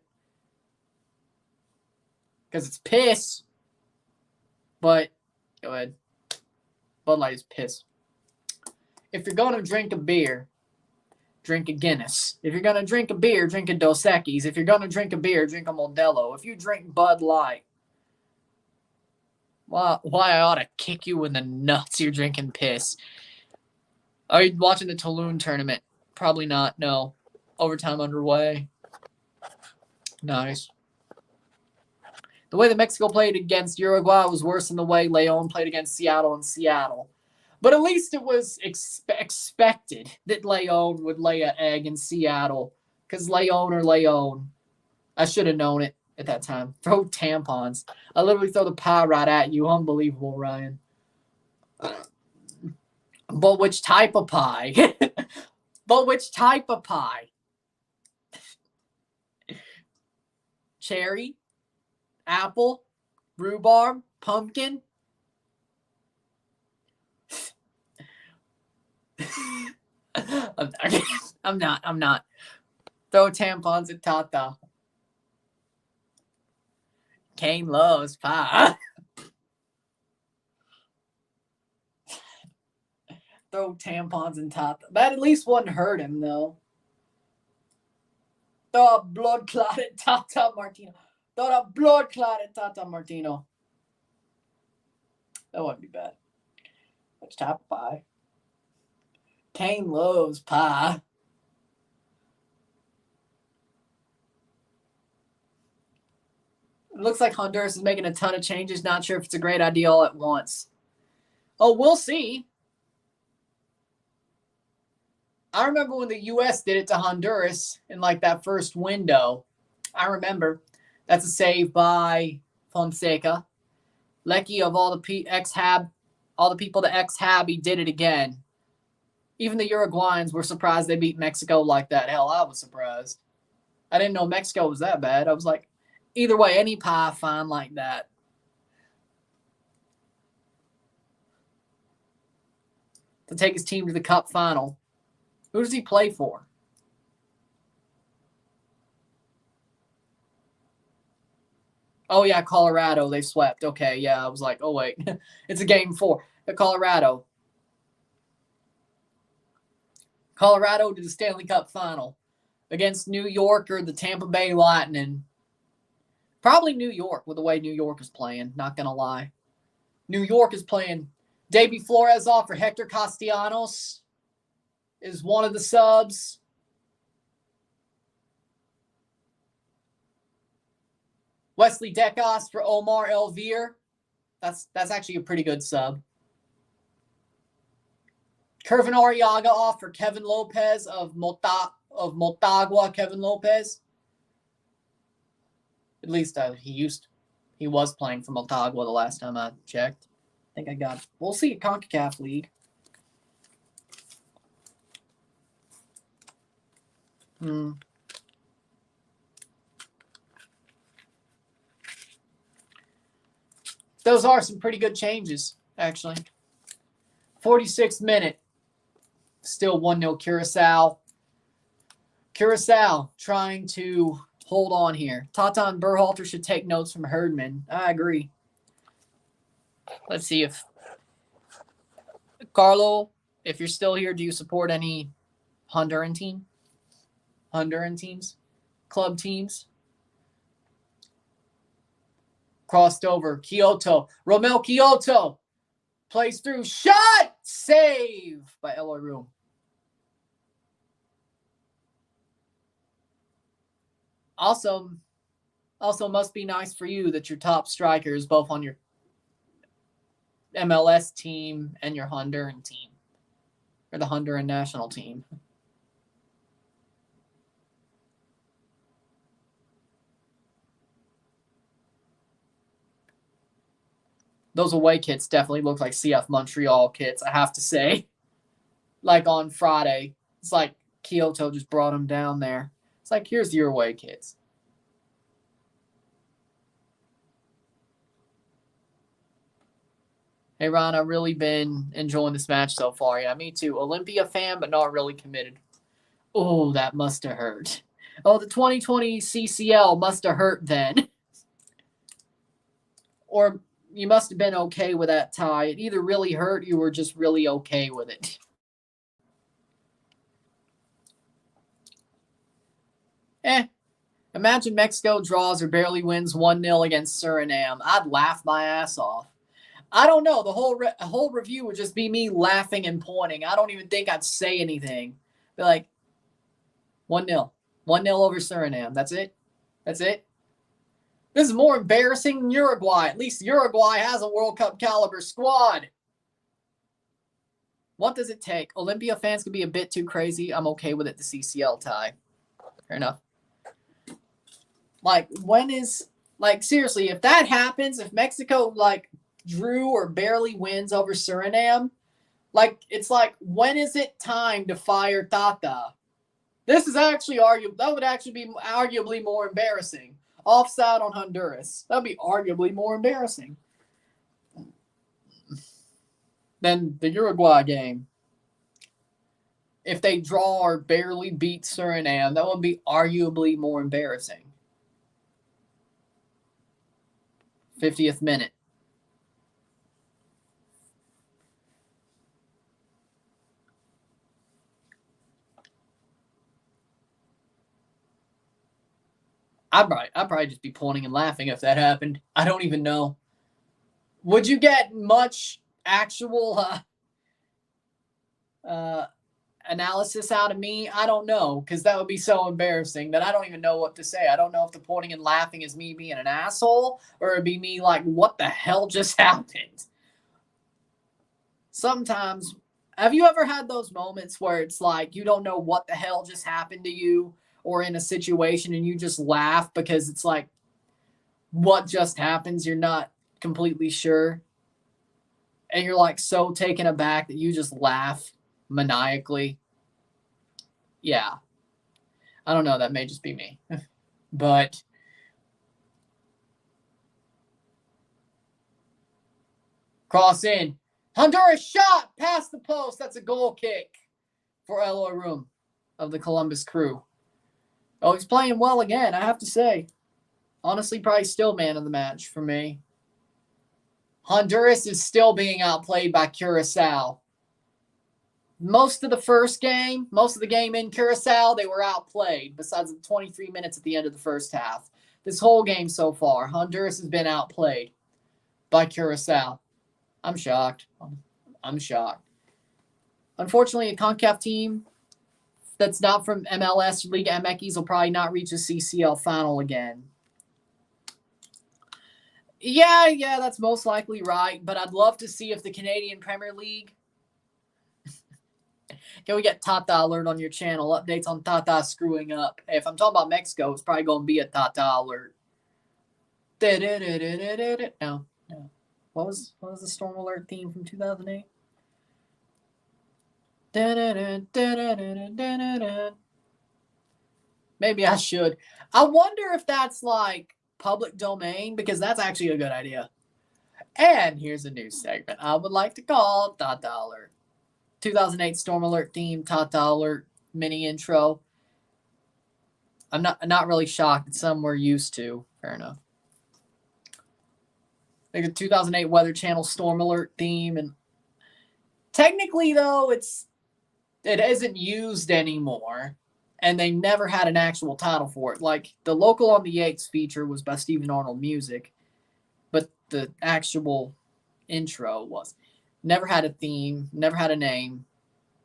because it's piss. But go ahead. Bud Light is piss. If you're going to drink a beer, drink a Guinness. If you're going to drink a beer, drink a Dos Equis. If you're going to drink a beer, drink a Modelo. If you drink Bud Light, why I ought to kick you in the nuts. You're drinking piss. Are you watching the Tulum tournament? Probably not, no. Overtime underway. Nice. The way that Mexico played against Uruguay was worse than the way León played against Seattle in Seattle. But at least it was expected that León would lay an egg in Seattle. Because León or León. I should have known it at that time. Throw tampons. I literally throw the pie right at you. Unbelievable, Ryan. But which type of pie? But which type of pie? Cherry? Apple? Rhubarb? Pumpkin? I'm not. Throw tampons at Tata. Kane loves pie. Throw tampons in Tata. That at least wouldn't hurt him, though. Throw a blood clot at Tata Martino. Throw a blood clot at Tata Martino. That wouldn't be bad. Which type of pie? Kane loves pie. It looks like Honduras is making a ton of changes. Not sure if it's a great idea all at once. Oh, we'll see. I remember when the U.S. did it to Honduras in like that first window. I remember. That's a save by Fonseca. Lecky of all the ex-Hab, all the people to ex-Hab, he did it again. Even the Uruguayans were surprised they beat Mexico like that. Hell, I was surprised. I didn't know Mexico was that bad. I was like, either way, any pie fine like that. to take his team to the Cup final. Who does he play for? Oh, yeah, Colorado. They swept. Okay, yeah, I was like, oh, wait. It's a game 4. Colorado. Colorado to the Stanley Cup final against New York or the Tampa Bay Lightning. Probably New York with the way New York is playing, not going to lie. New York is playing. Davey Flores off for Hector Castellanos is one of the subs. Wesley Decos for Omar Elvire. That's actually a pretty good sub. Kervin Arriaga off for Kevin Lopez of Motagua. Kevin Lopez. At least he was playing for Motagua the last time I checked. I think I got it. We'll see at CONCACAF League. Those are some pretty good changes, actually. 46th minute. Still 1-0 Curacao. Curacao trying to hold on here. Tatan Berhalter should take notes from Herdman. I agree. Let's see if Carlo, if you're still here, do you support any Honduran team? Honduran teams? Club teams? Crossed over. Kyoto. Romel Kyoto plays through. Shot! Save by Eloy Room. Also must be nice for you that your top striker is both on your MLS team and your Honduran team. Or the Honduran national team. Those away kits definitely look like CF Montreal kits, I have to say. Like on Friday. It's like Kyoto just brought them down there. It's like, here's your away kits. Hey, Ron, I've really been enjoying this match so far. Yeah, me too. Olympia fan, but not really committed. Oh, that must have hurt. Oh, the 2020 CCL must have hurt then. Or you must have been okay with that tie. It either really hurt you or just really okay with it. Imagine Mexico draws or barely wins 1-0 against Suriname. I'd laugh my ass off. I don't know. The whole review would just be me laughing and pointing. I don't even think I'd say anything. Be like, 1-0. 1-0 over Suriname. That's it? That's it? This is more embarrassing than Uruguay. At least Uruguay has a World Cup caliber squad. What does it take? Olympia fans could be a bit too crazy. I'm okay with it, the CCL tie. Fair enough. Like, seriously, if that happens, if Mexico, drew or barely wins over Suriname, it's like, when is it time to fire Tata? This is actually that would actually be arguably more embarrassing. Offside on Honduras. That would be arguably more embarrassing than the Uruguay game. If they draw or barely beat Suriname, that would be arguably more embarrassing. 50th minute. I'd probably just be pointing and laughing if that happened. I don't even know. Would you get much actual analysis out of me? I don't know, because that would be so embarrassing that I don't even know what to say. I don't know if the pointing and laughing is me being an asshole or it'd be me like, what the hell just happened? Sometimes, have you ever had those moments where it's like you don't know what the hell just happened to you or in a situation and you just laugh because it's like what just happens, you're not completely sure. And you're like so taken aback that you just laugh maniacally. Yeah. I don't know. That may just be me. But cross in. Honduras shot past the post. That's a goal kick for Eloy Room of the Columbus Crew. Oh, he's playing well again, I have to say. Honestly, probably still man of the match for me. Honduras is still being outplayed by Curacao. Most of the game in Curacao, they were outplayed, besides the 23 minutes at the end of the first half. This whole game so far, Honduras has been outplayed by Curacao. I'm shocked. I'm shocked. Unfortunately, a CONCACAF team that's not from MLS or Liga MX will probably not reach a CCL final again. Yeah, that's most likely right, but I'd love to see if the Canadian Premier League. Can we get Tata alert on your channel? Updates on Tata screwing up. Hey, if I'm talking about Mexico, it's probably going to be a Tata alert. No. What was the Storm Alert theme from 2008? Maybe I should. I wonder if that's like public domain, because that's actually a good idea. And here's a new segment I would like to call Tata Alert. 2008 Storm Alert theme, Tata Alert mini intro. I'm not really shocked. It's something we're used to. Fair enough. Like the 2008 Weather Channel Storm Alert theme, and technically though it isn't used anymore, and they never had an actual title for it. Like the Local on the Yates feature was by Stephen Arnold Music, but the actual intro was never had a theme, never had a name.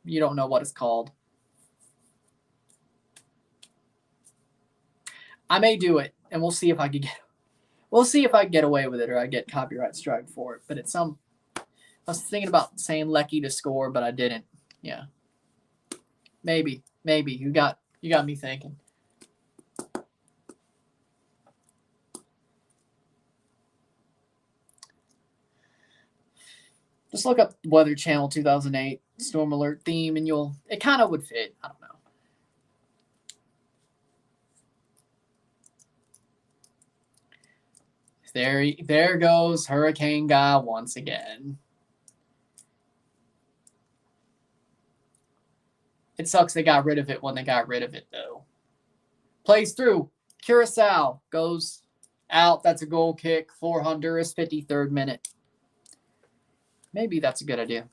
You don't know what it's called. I may do it, and we'll see if I can get away with it, or I get copyright strike for it. But it's I was thinking about saying Lecky to score, but I didn't. Yeah. Maybe. You got me thinking. Just look up Weather Channel 2008 Storm Alert theme, and it kind of would fit. I don't know. There goes Hurricane Guy once again. It sucks they got rid of it when they got rid of it, though. Plays through. Curacao goes out. That's a goal kick for Honduras, 53rd minute. Maybe that's a good idea.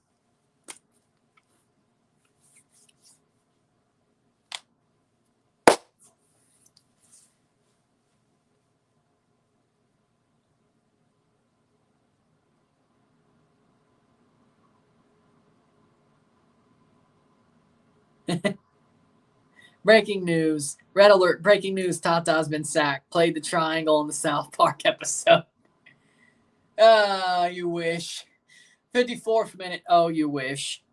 Breaking news. Red alert. Breaking news. Tata's been sacked. Played the triangle in the South Park episode. You wish. 54th minute. Oh, you wish.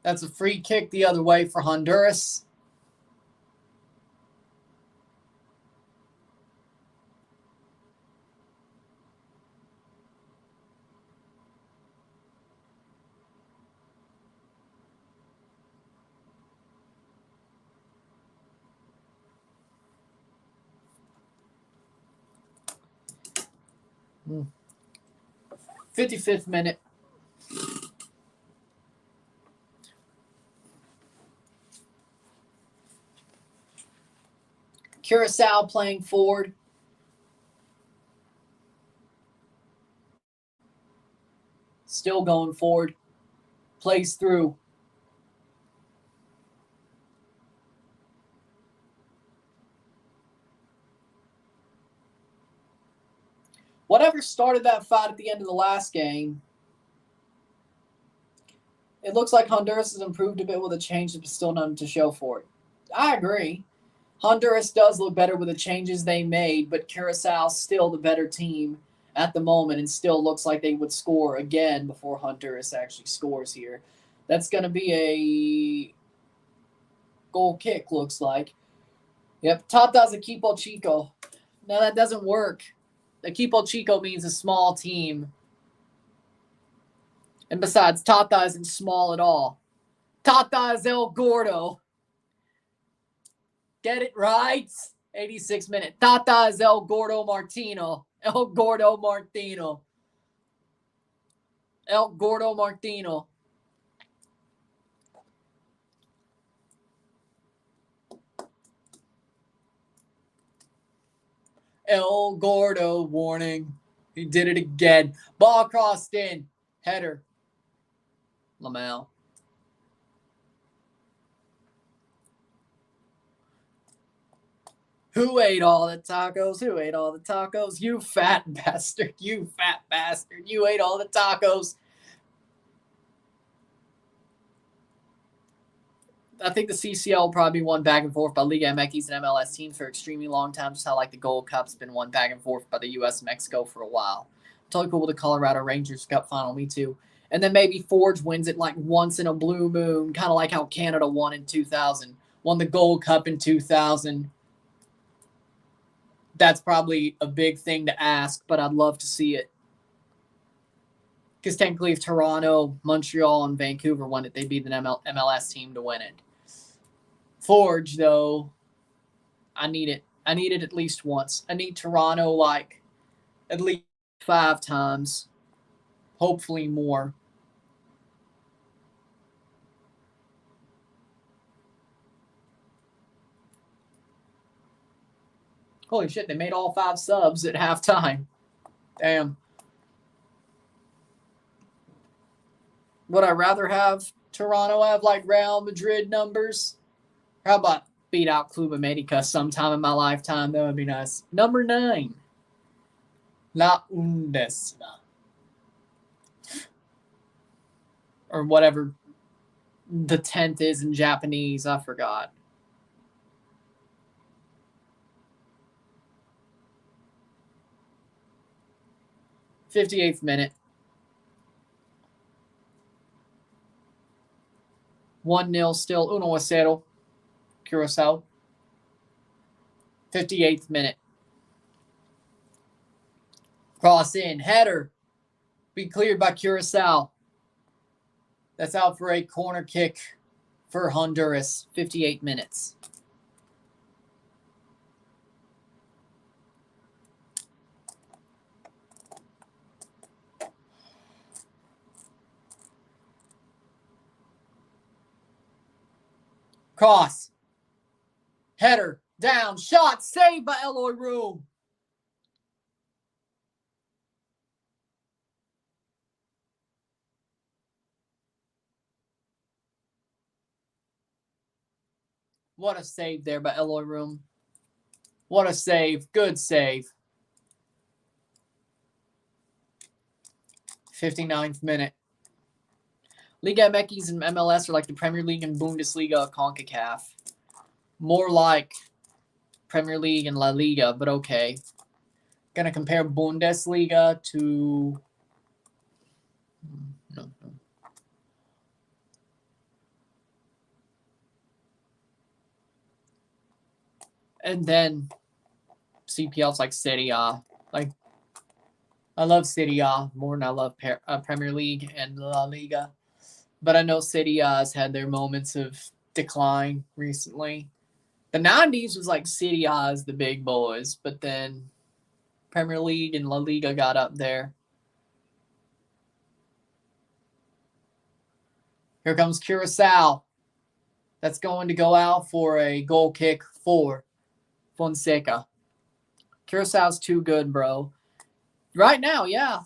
That's a free kick the other way for Honduras. Hmm. 55th minute. Curacao playing forward. Still going forward. Plays through. Whatever started that fight at the end of the last game, it looks like Honduras has improved a bit with the changes, but still nothing to show for it. I agree. Honduras does look better with the changes they made, but Curacao's still the better team at the moment, and still looks like they would score again before Honduras actually scores here. That's going to be a goal kick, looks like. Yep, Tata's Equipo Chico. No, that doesn't work. Equipo Chico means a small team. And besides, Tata isn't small at all. Tata is El Gordo. Get it right? 86 minute. Tata is El Gordo Martino. El Gordo Martino. El Gordo Martino. El Gordo warning. He did it again. Ball crossed in. Header. Lamel. Who ate all the tacos? Who ate all the tacos? You fat bastard. You fat bastard. You ate all the tacos. I think the CCL will probably be won back and forth by Liga MX and MLS teams for an extremely long time, just how like the Gold Cup's been won back and forth by the US and Mexico for a while. Totally cool with the Colorado Rangers Cup final, me too. And then maybe Forge wins it like once in a blue moon, kind of like how Canada won in 2000. Won the Gold Cup in 2000. That's probably a big thing to ask, but I'd love to see it. Because technically if Toronto, Montreal, and Vancouver won it, they'd be the MLS team to win it. Forge, though, I need it. I need it at least once. I need Toronto like at least 5 times, hopefully more. Holy shit, they made all 5 subs at halftime. Damn. Would I rather have Toronto have like Real Madrid numbers? How about beat out Club America sometime in my lifetime? That would be nice. Number 9. La Undécima. Or whatever the 10th is in Japanese. I forgot. '58th minute. 1-0 still. 1-0. Curacao. 58th minute. Cross in. Header. Be cleared by Curacao. That's out for a corner kick for Honduras. 58 minutes. Cross. Header. Down. Shot. Saved by Eloy Room. What a save there by Eloy Room. What a save. Good save. 59th minute. Liga MX and MLS are like the Premier League and Bundesliga of CONCACAF. More like Premier League and La Liga, but okay. Gonna compare Bundesliga to... No. And then CPL's like Serie A. Like, I love Serie A more than I love Premier League and La Liga. But I know Serie A has had their moments of decline recently. The 90s was like Serie A as the big boys, but then Premier League and La Liga got up there. Here comes Curacao. That's going to go out for a goal kick for Fonseca. Curacao's too good, bro. Right now, yeah.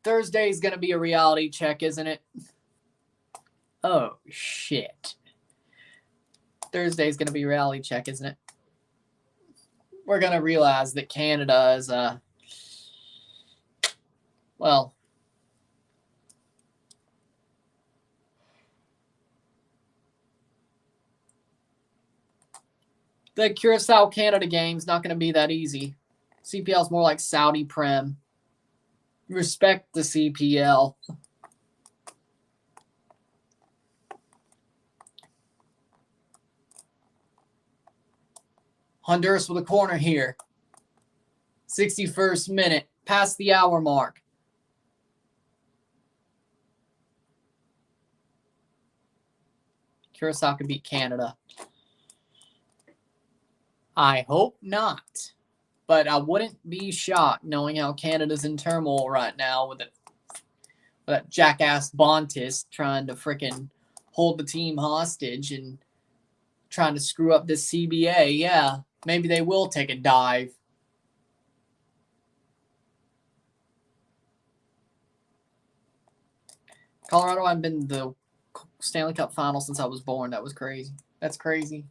Thursday's going to be a reality check, isn't it? Oh, shit. Thursday's going to be a reality check, isn't it? We're going to realize that Canada is well, the Curacao-Canada game's not going to be that easy. CPL's more like Saudi Prem. Respect the CPL. Honduras with a corner here. 61st minute, past the hour mark. Curacao can beat Canada. I hope not. But I wouldn't be shocked knowing how Canada's in turmoil right now with that jackass Bontis trying to frickin' hold the team hostage and trying to screw up this CBA. Yeah, maybe they will take a dive. Colorado, I've been the Stanley Cup final since I was born. That was crazy. That's crazy.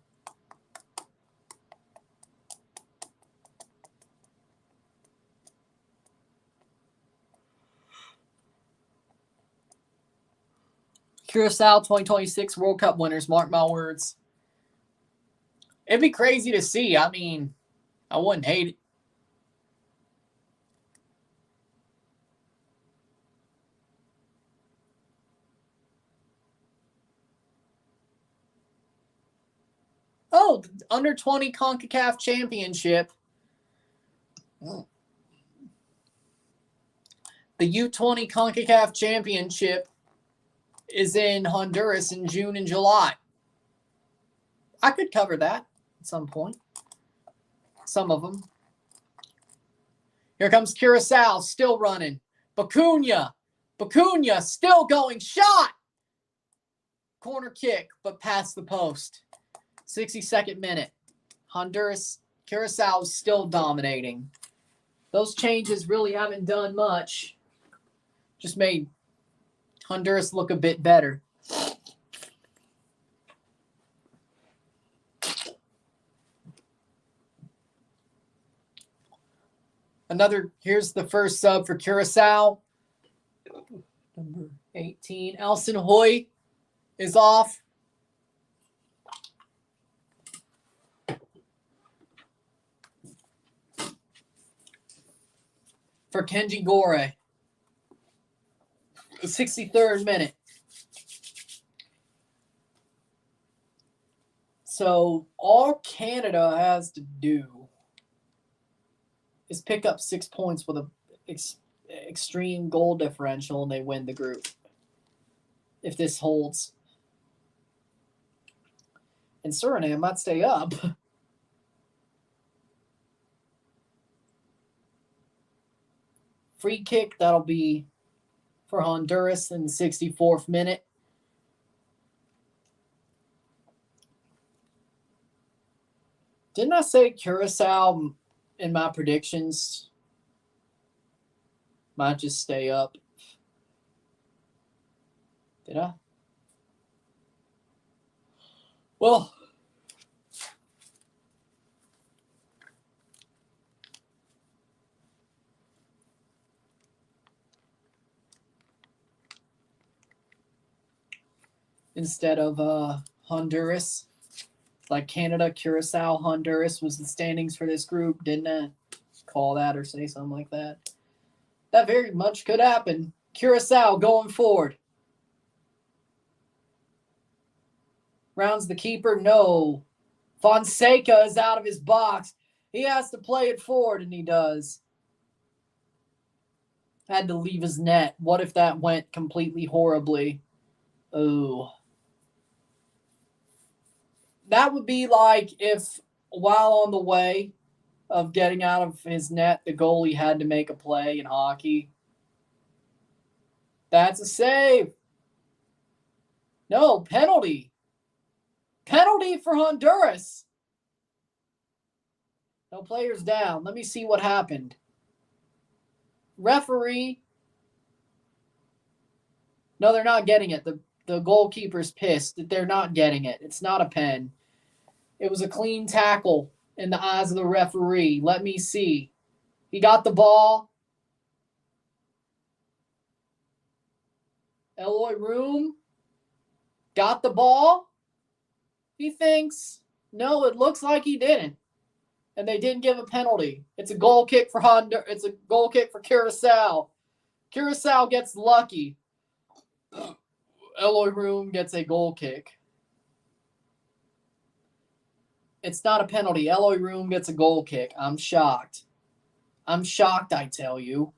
Curacao 2026 World Cup winners. Mark my words. It'd be crazy to see. I mean, I wouldn't hate it. Oh, the under 20 CONCACAF championship. The U20 CONCACAF championship is in Honduras in June and July. I could cover that at some point. Some of them. Here comes Curacao, still running. Bacuna still going. Shot! Corner kick, but past the post. 62nd minute. Honduras, Curacao is still dominating. Those changes really haven't done much. Just made Honduras look a bit better. Here's the first sub for Curacao. Number 18, Elson Hoy is off. For Kenji Gore. The 63rd minute. So all Canada has to do is pick up 6 points with a extreme goal differential and they win the group. If this holds. And Suriname might stay up. Free kick, that'll be for Honduras in the 64th minute. Didn't I say Curacao in my predictions might just stay up? Did I? Well, instead of Honduras, like Canada, Curacao, Honduras was the standings for this group. Didn't I call that or say something like that? That very much could happen. Curacao going forward. Rounds the keeper. No. Fonseca is out of his box. He has to play it forward, and he does. Had to leave his net. What if that went completely horribly? Oh. That would be like if, while on the way of getting out of his net, the goalie had to make a play in hockey. That's a save. No, penalty. Penalty for Honduras. No players down. Let me see what happened. Referee. No, they're not getting it. The goalkeeper's pissed that they're not getting it. It's not a pen. It was a clean tackle in the eyes of the referee. Let me see. He got the ball. Eloy Room got the ball. He thinks, no, it looks like he didn't. And they didn't give a penalty. It's a goal kick for Honduras. It's a goal kick for Curacao. Curacao gets lucky. Eloy Room gets a goal kick. It's not a penalty. Eloy Room gets a goal kick. I'm shocked. I'm shocked, I tell you.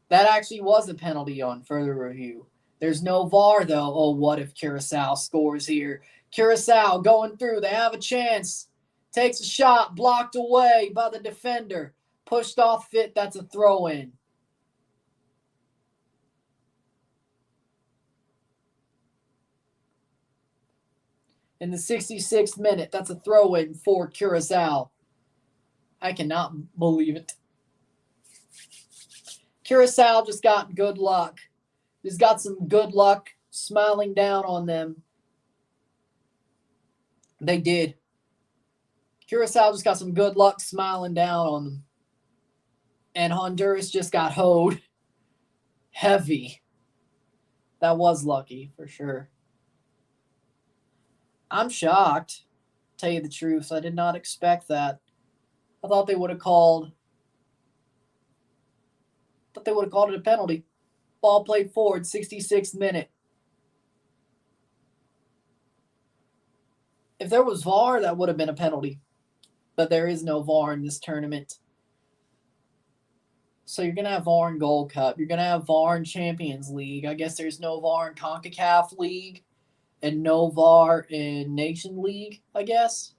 That actually was a penalty on further review. There's no VAR, though. Oh, what if Curacao scores here? Curacao going through. They have a chance. Takes a shot. Blocked away by the defender. Pushed off fit. That's a throw-in. In the 66th minute, that's a throw-in for Curacao. I cannot believe it. Curacao just got good luck. Just got some good luck smiling down on them. They did. Curacao just got some good luck smiling down on them. And Honduras just got hoed heavy. That was lucky, for sure. I'm shocked, tell you the truth. I did not expect that. I thought they would have called it a penalty. Ball played forward, 66th minute. If there was VAR, that would have been a penalty. But there is no VAR in this tournament. So you're going to have VAR in Gold Cup. You're going to have VAR in Champions League. I guess there's no VAR in CONCACAF League. And no VAR in Nation League, I guess.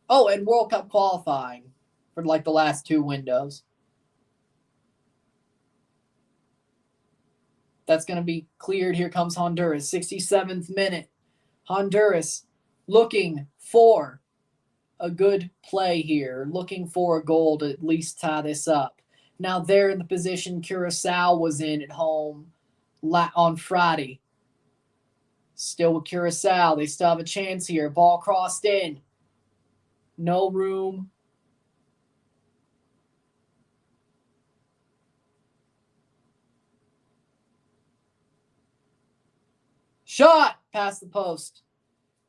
Oh, and World Cup qualifying for like the last two windows. That's going to be cleared. Here comes Honduras. 67th minute. Honduras looking for a good play here. Looking for a goal to at least tie this up. Now they're in the position Curacao was in at home on Friday. Still with Curacao. They still have a chance here. Ball crossed in. No room. Shot past the post.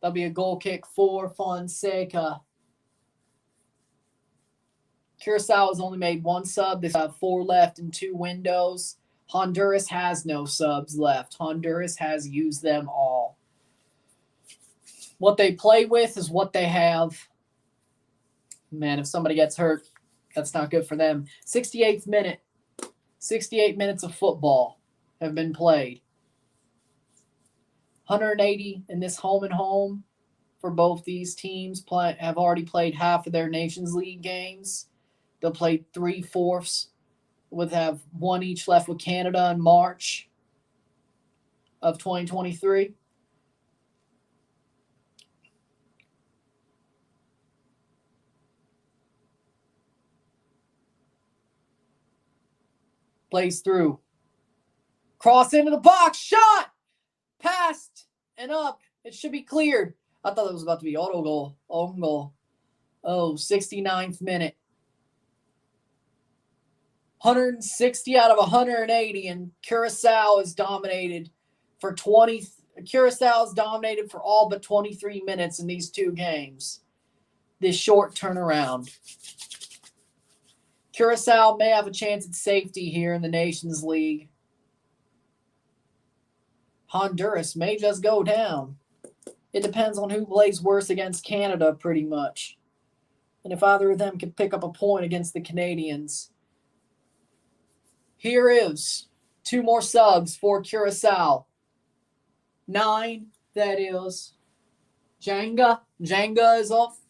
That'll be a goal kick for Fonseca. Curacao has only made one sub. They have 4 left in 2 windows. Honduras has no subs left. Honduras has used them all. What they play with is what they have. Man, if somebody gets hurt, that's not good for them. 68th minute. 68 minutes of football have been played. 180 in this home and home for both these teams have already played half of their Nations League games. They'll play 3/4 with have one each left with Canada in March of 2023. Plays through. Cross into the box. Shot! Passed and up. It should be cleared. I thought it was about to be auto goal. Own goal. Oh, 69th minute. 160 out of 180, and Curacao is dominated for 20. Curacao is dominated for all but 23 minutes in these 2 games. This short turnaround. Curacao may have a chance at safety here in the Nations League. Honduras may just go down. It depends on who plays worse against Canada, pretty much. And if either of them can pick up a point against the Canadians. Here is 2 more subs for Curacao. 9, that is. Jenga is off.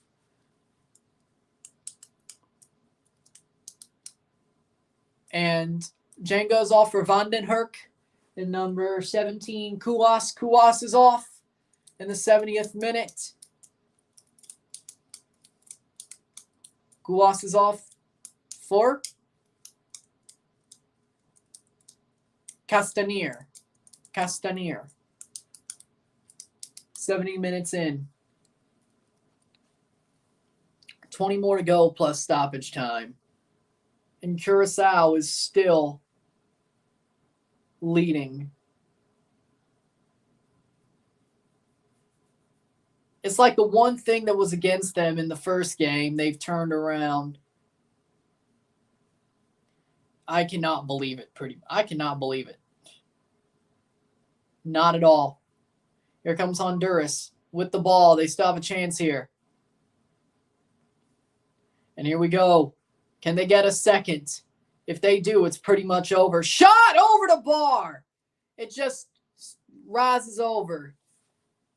And Jenga is off for Vandenherk. And number 17, Kuwas. Kuwas is off in the 70th minute. Kuwas is off for Castanier. 70 minutes in. 20 more to go plus stoppage time. And Curacao is still leading. It's like the one thing that was against them in the first game, they've turned around. I cannot believe it. I cannot believe it. Not at all. Here comes Honduras with the ball. They still have a chance here. And here we go. Can they get a second? If they do, it's pretty much over. Shot over the bar. It just rises over.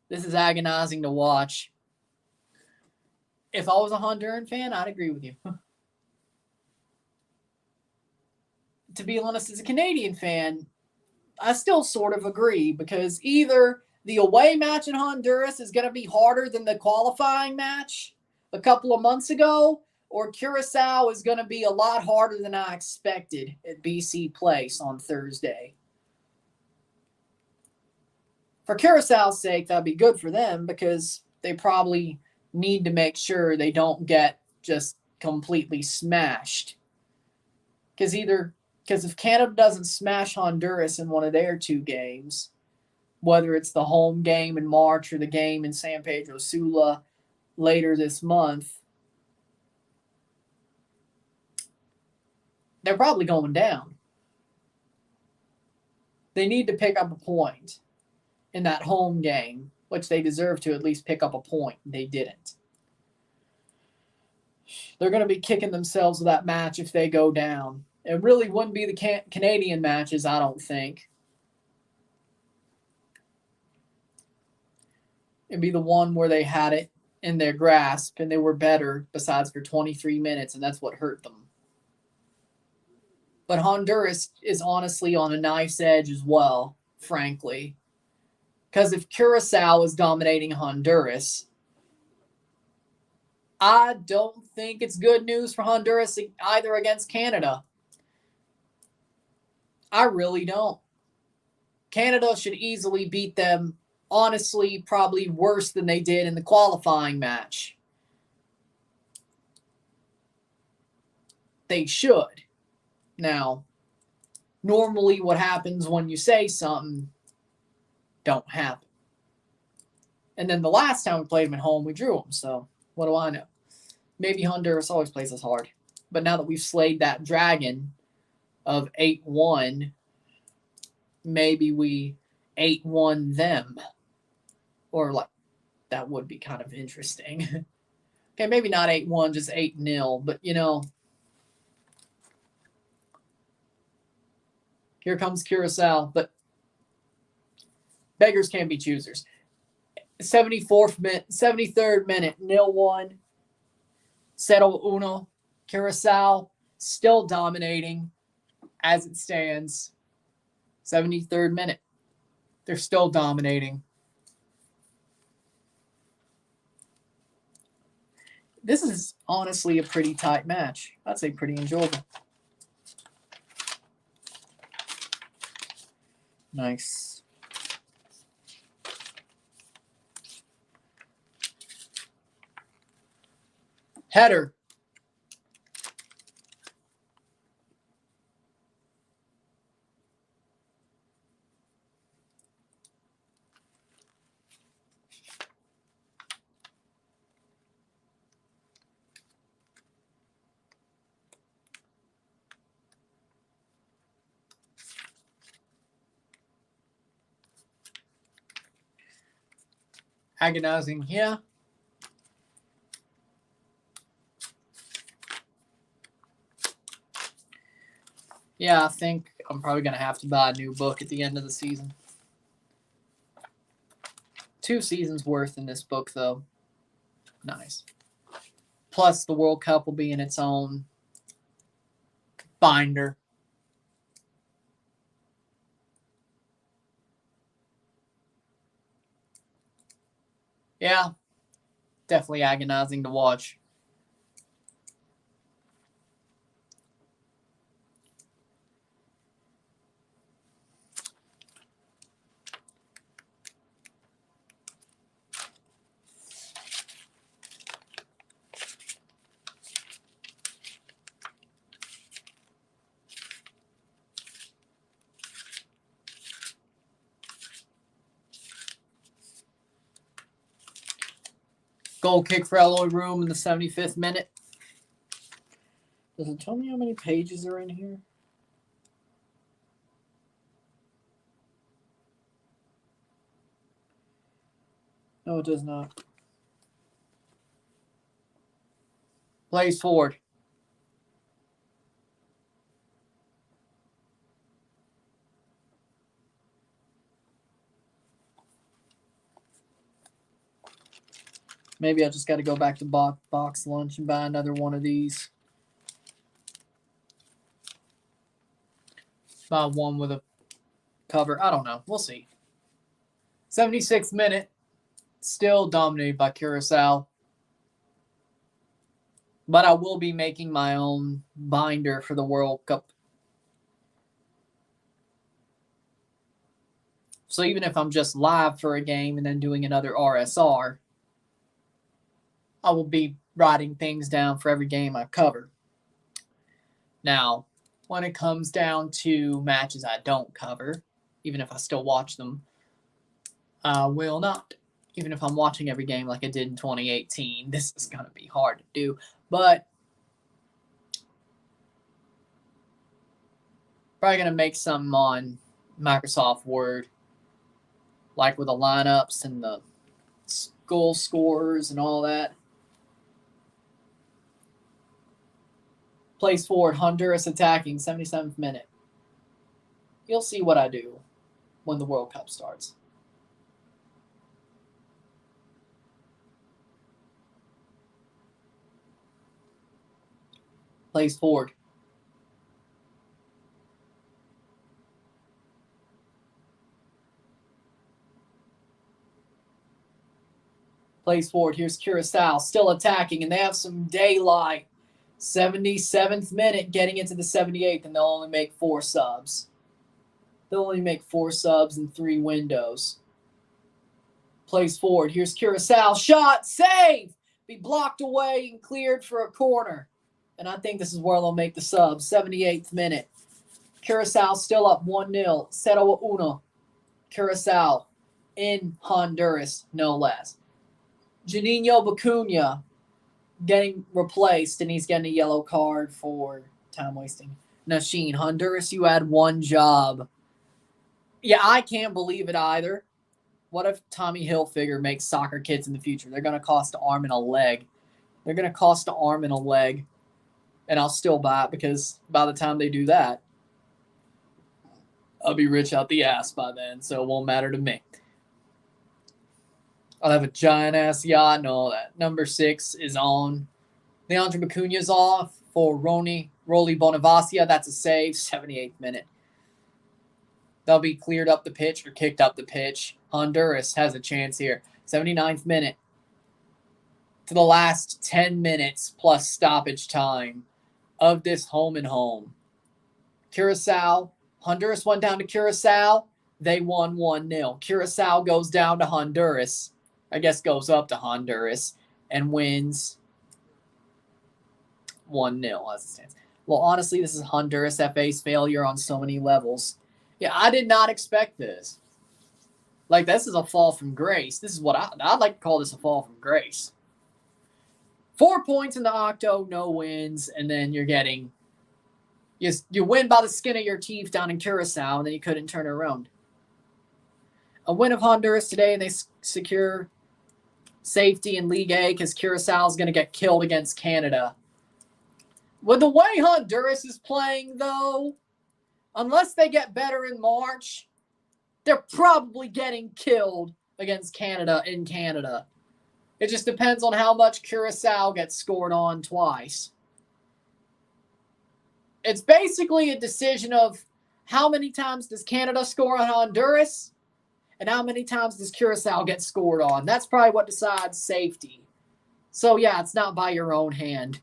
This is agonizing to watch. If I was a Honduran fan, I'd agree with you. To be honest, as a Canadian fan, I still sort of agree because either the away match in Honduras is going to be harder than the qualifying match a couple of months ago, or Curacao is going to be a lot harder than I expected at BC Place on Thursday. For Curaçao's sake, that'd be good for them because they probably need to make sure they don't get just completely smashed. Because if Canada doesn't smash Honduras in one of their two games, whether it's the home game in March or the game in San Pedro Sula later this month, they're probably going down. They need to pick up a point in that home game, which they deserve to at least pick up a point. They didn't. They're going to be kicking themselves with that match if they go down. It really wouldn't be the Canadian matches, I don't think. It'd be the one where they had it in their grasp and they were better besides for 23 minutes, and that's what hurt them. But Honduras is honestly on a knife's edge as well, frankly. Because if Curacao is dominating Honduras, I don't think it's good news for Honduras either against Canada. I really don't. Canada should easily beat them, honestly, probably worse than they did in the qualifying match. They should. Now, normally what happens when you say something don't happen. And then the last time we played them at home, we drew them. So what do I know? Maybe Honduras always plays us hard. But now that we've slayed that dragon of 8-1, maybe we 8-1 them. Or like, that would be kind of interesting. Okay, maybe not 8-1, just 8-0. But, you know, here comes Curacao. But beggars can't be choosers. 73rd minute, 0-1. 0-1. Curacao still dominating as it stands. 73rd minute. They're still dominating. This is honestly a pretty tight match. I'd say pretty enjoyable. Nice. Header. Agonizing, yeah. Yeah, I think I'm probably going to have to buy a new book at the end of the season. 2 seasons worth in this book, though. Nice. Plus, the World Cup will be in its own binder. Yeah, definitely agonizing to watch. Goal kick for Eloy Room in the 75th minute. Does it tell me how many pages are in here? No, it does not. Plays forward. Maybe I just got to go back to box lunch and buy another one of these. Buy one with a cover. I don't know. We'll see. 76th minute. Still dominated by Curacao. But I will be making my own binder for the World Cup. So even if I'm just live for a game and then doing another RSR, I will be writing things down for every game I cover. Now, when it comes down to matches I don't cover, even if I still watch them, I will not. Even if I'm watching every game like I did in 2018, this is going to be hard to do. But probably going to make something on Microsoft Word, like with the lineups and the goal scorers and all that. Plays forward, Honduras attacking, 77th minute. You'll see what I do when the World Cup starts. Plays forward. Plays forward. Here's Curacao still attacking, and they have some daylight. 77th minute, getting into the 78th, and they'll only make 4 subs. They'll only make 4 subs in 3 windows. Plays forward. Here's Curacao. Shot. Save. Be blocked away and cleared for a corner. And I think this is where they'll make the sub. 78th minute. Curacao still up 1-0. 0-1. Curacao in Honduras, no less. Juninho Bacuna getting replaced, and he's getting a yellow card for time wasting. Nashin, Honduras, you had 1 job. Yeah, I can't believe it either. What if Tommy Hilfiger makes soccer kits in the future? They're going to cost an arm and a leg. They're going to cost an arm and a leg. And I'll still buy it because by the time they do that, I'll be rich out the ass by then, so it won't matter to me. I'll have a giant-ass yacht and all that. Number 6 is on. Leandro Bacuna's off for Roly Bonavacia. That's a save, 78th minute. They'll be cleared up the pitch or kicked up the pitch. Honduras has a chance here. 79th minute. To the last 10 minutes plus stoppage time of this home and home. Curacao. Honduras went down to Curacao. They won 1-0. Curacao goes down to Honduras. I guess goes up to Honduras and wins 1-0 as it stands. Well, honestly, this is Honduras FA's failure on so many levels. Yeah, I did not expect this. Like, this is a fall from grace. This is what I'd like to call this a fall from grace. 4 points in the Octo, no wins, and then you're getting you win by the skin of your teeth down in Curacao, and then you couldn't turn it around. A win of Honduras today, and they secure safety in League A because Curacao is going to get killed against Canada. With the way Honduras is playing, though, unless they get better in March, they're probably getting killed against Canada in Canada. It just depends on how much Curacao gets scored on twice. It's basically a decision of how many times does Canada score on Honduras and how many times does Curacao get scored on. That's probably what decides safety. So, yeah, it's not by your own hand.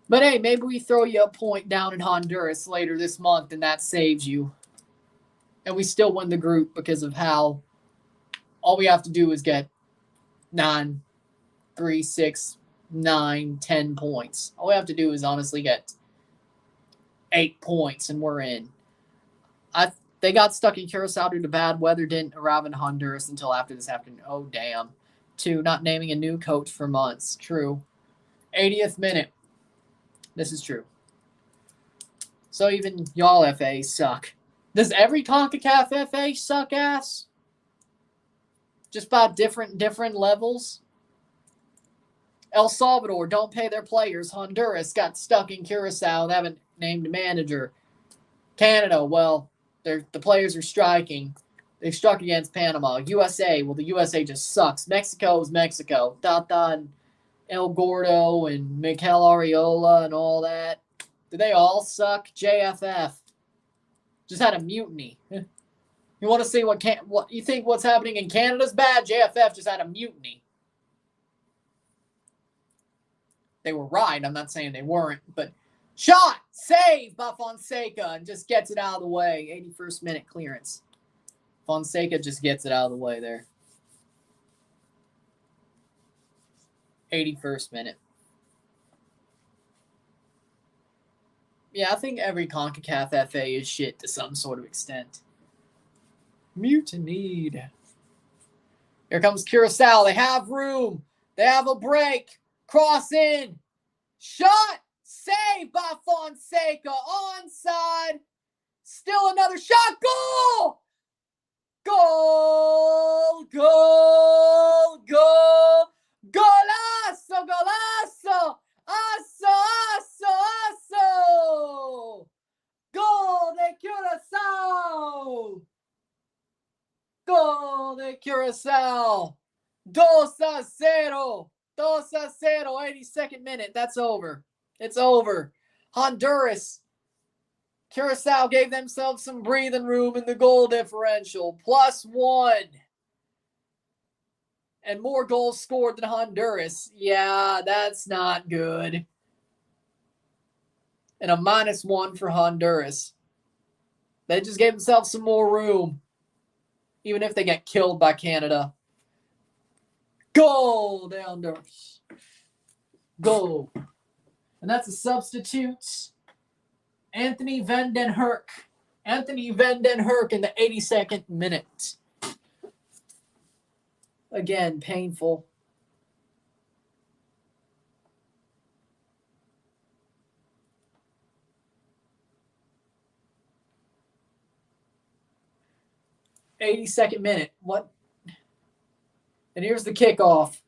But, hey, maybe we throw you a point down in Honduras later this month and that saves you. And we still win the group because of how all we have to do is get 9, 3, 6, 9, 10 points. All we have to do is honestly get 8 points and we're in. They got stuck in Curacao due to bad weather, didn't arrive in Honduras until after this afternoon. Oh, damn. 2, not naming a new coach for months. True. 80th minute. This is true. So even y'all FAs suck. Does every CONCACAF FA suck ass? Just by different levels? El Salvador don't pay their players. Honduras got stuck in Curacao. They haven't named a manager. Canada, well, the players are striking. They struck against Panama. USA, well, the USA just sucks. Mexico is Mexico. Tata and El Gordo and Mikel Arreola and all that. Do they all suck? JFF just had a mutiny. You want to see what you think what's happening in Canada's bad? JFF just had a mutiny. They were right. I'm not saying they weren't, but shot, save by Fonseca and just gets it out of the way. 81st minute clearance. Fonseca just gets it out of the way there. 81st minute. Yeah, I think every CONCACAF FA is shit to some sort of extent. Mutinied. Here comes Curacao. They have room. They have a break. Cross in. Shot. Saved by Fonseca. Onside. Still another shot. Goal! Goal! Goal! Goal! Golazo! Golazo! Aso! Aso! Aso! Goal de Curacao! Goal de Curacao! 2-0. 2-0. 82nd minute. That's over. It's over. Honduras. Curacao gave themselves some breathing room in the goal differential. +1. And more goals scored than Honduras. Yeah, that's not good. And a -1 for Honduras. They just gave themselves some more room. Even if they get killed by Canada. Goal de Honduras. Goal. And that's a substitute. Anthony Van Den Herk. Anthony Van Den Herk in the 82nd minute. Again, painful. '82nd minute. What? And here's the kickoff.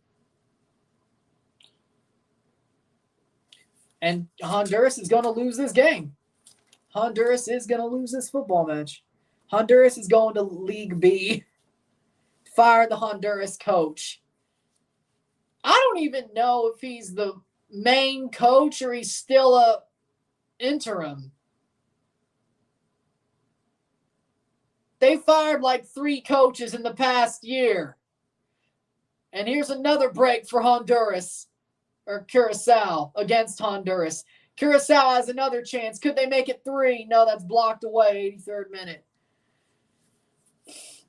And Honduras is going to lose this game. Honduras is going to lose this football match. Honduras is going to League B. Fire the Honduras coach. I don't even know if he's the main coach or he's still a interim. They fired like 3 coaches in the past year. And here's another break for Honduras. Or Curacao against Honduras. Curacao has another chance. Could they make it 3? No, that's blocked away. 83rd minute.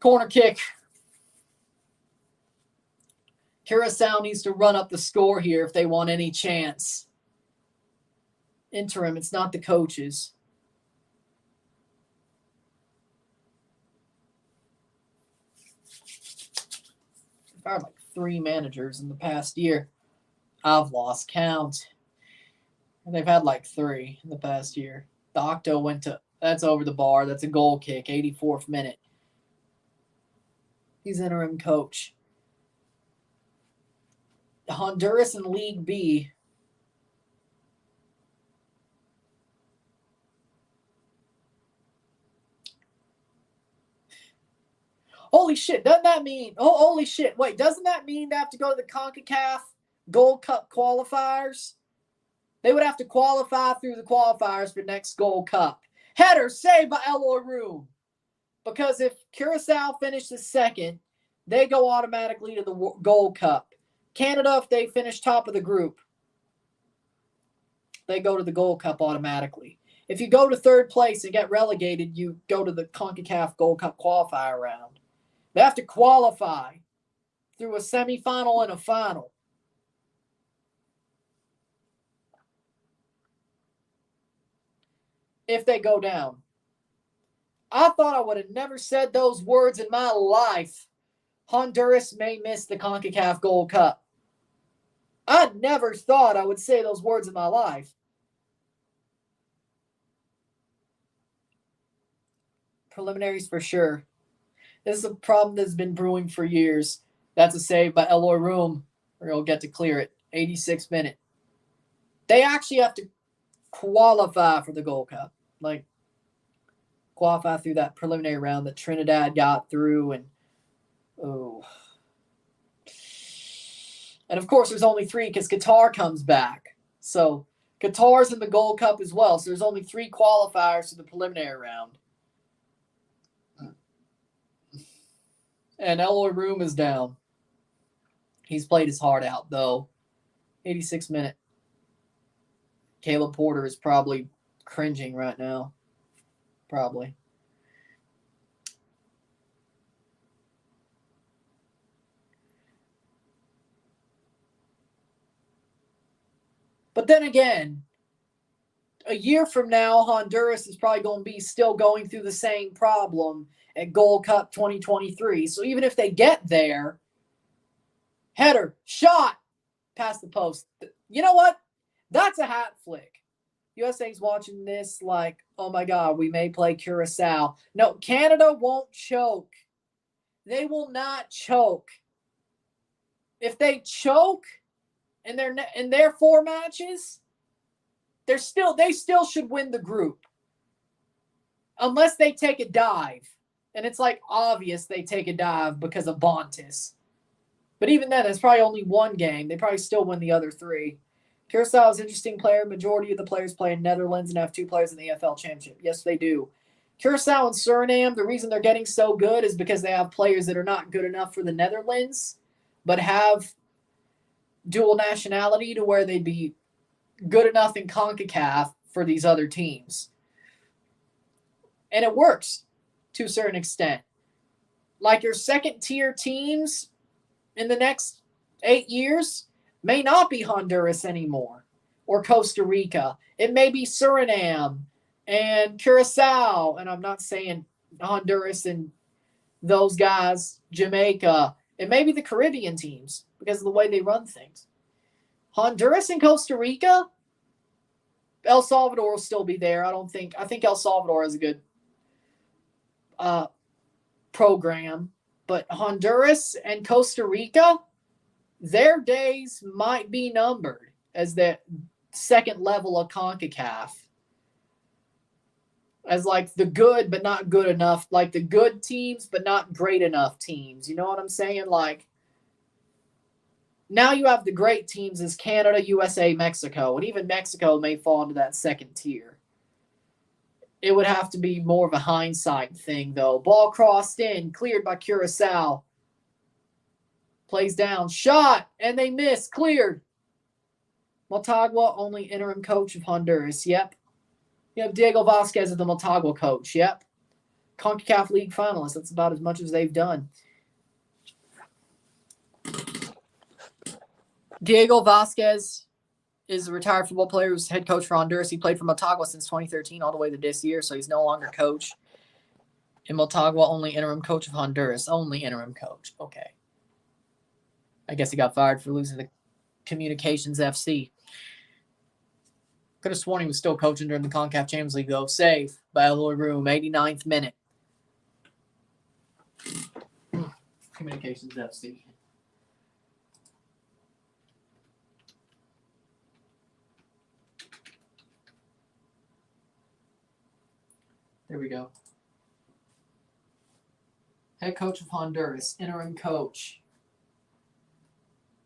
Corner kick. Curacao needs to run up the score here if they want any chance. Interim, it's not the coaches. They fired like 3 managers in the past year. I've lost count. They've had like 3 in the past year. The Octo went to, that's over the bar. That's a goal kick, 84th minute. He's interim coach. Honduras in League B. Holy shit, doesn't that mean, holy shit, wait, doesn't that mean they have to go to the CONCACAF Gold Cup qualifiers? They would have to qualify through the qualifiers for next Gold Cup. Header saved by Eloy Room. Because if Curacao finishes second, they go automatically to the Gold Cup. Canada, if they finish top of the group, they go to the Gold Cup automatically. If you go to 3rd place and get relegated, you go to the CONCACAF Gold Cup qualifier round. They have to qualify through a semifinal and a final. If they go down. I thought I would have never said those words in my life. Honduras may miss the CONCACAF Gold Cup. I never thought I would say those words in my life. Preliminaries for sure. This is a problem that's been brewing for years. That's a save by Eloy Room, or he'll get to clear it. 86th minute. They actually have to qualify for the Gold Cup. Like, qualify through that preliminary round that Trinidad got through. And, of course, there's only 3 because Qatar comes back. So, Qatar's in the Gold Cup as well. So, there's only 3 qualifiers to the preliminary round. And Eloy Room is down. He's played his heart out, though. 86th minute. Caleb Porter is probably cringing right now. Probably. But then again, a year from now, Honduras is probably going to be still going through the same problem at Gold Cup 2023. So even if they get there, header, shot, past the post. You know what? That's a hat flick. USA's watching this like, oh my God, we may play Curacao. No, Canada won't choke. They will not choke. If they choke in their 4 matches, they still should win the group. Unless they take a dive. And it's like obvious they take a dive because of Bontis. But even then, it's probably only 1 game. They probably still win the other 3. Curacao is an interesting player. Majority of the players play in Netherlands and have 2 players in the AFL Championship. Yes, they do. Curacao and Suriname, the reason they're getting so good is because they have players that are not good enough for the Netherlands, but have dual nationality to where they'd be good enough in CONCACAF for these other teams. And it works to a certain extent. Like your second-tier teams in the next 8 years may not be Honduras anymore or Costa Rica. It may be Suriname and Curacao. And I'm not saying Honduras and those guys, Jamaica. It may be the Caribbean teams because of the way they run things. Honduras and Costa Rica, El Salvador will still be there. I think El Salvador is a good program. But Honduras and Costa Rica, their days might be numbered as the second level of CONCACAF. As like the good but not good enough, like the good teams but not great enough teams. You know what I'm saying? Like, now you have the great teams as Canada, USA, Mexico, and even Mexico may fall into that second tier. It would have to be more of a hindsight thing, though. Ball crossed in, cleared by Curacao. Plays down, shot, and they miss, cleared. Motagua, only interim coach of Honduras. Yep. You have Diego Vasquez as the Motagua coach. Yep. CONCACAF League finalists. That's about as much as they've done. Diego Vasquez is a retired football player who's head coach for Honduras. He played for Motagua since 2013 all the way to this year, so he's no longer coach. And Motagua, only interim coach of Honduras. Only interim coach. Okay. I guess he got fired for losing the Communications FC. Could have sworn he was still coaching during the CONCACAF Champions League, though. Save by Eloy Room, 89th minute. Communications FC. There we go. Head coach of Honduras, interim coach.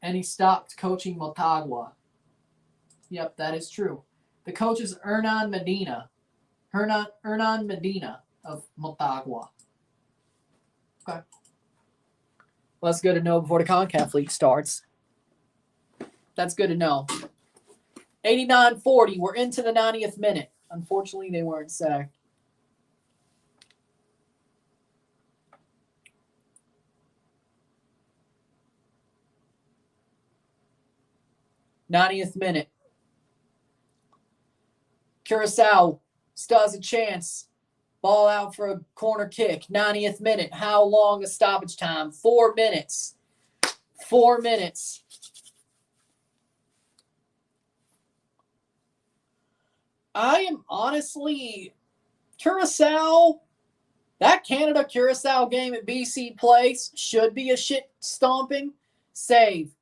And he stopped coaching Motagua. Yep, that is true. The coach is Hernan Medina. Hernan Medina of Motagua. Okay. Well, that's good to know before the CONCACAF League starts. That's good to know. 89-40. We're into the 90th minute. Unfortunately, they weren't sacked. '90th minute. Curacao still has a chance. Ball out for a corner kick. 90th minute. How long a stoppage time? 4 minutes. 4 minutes. I am honestly, Curacao, that Canada-Curacao game at BC Place should be a shit stomping. Save.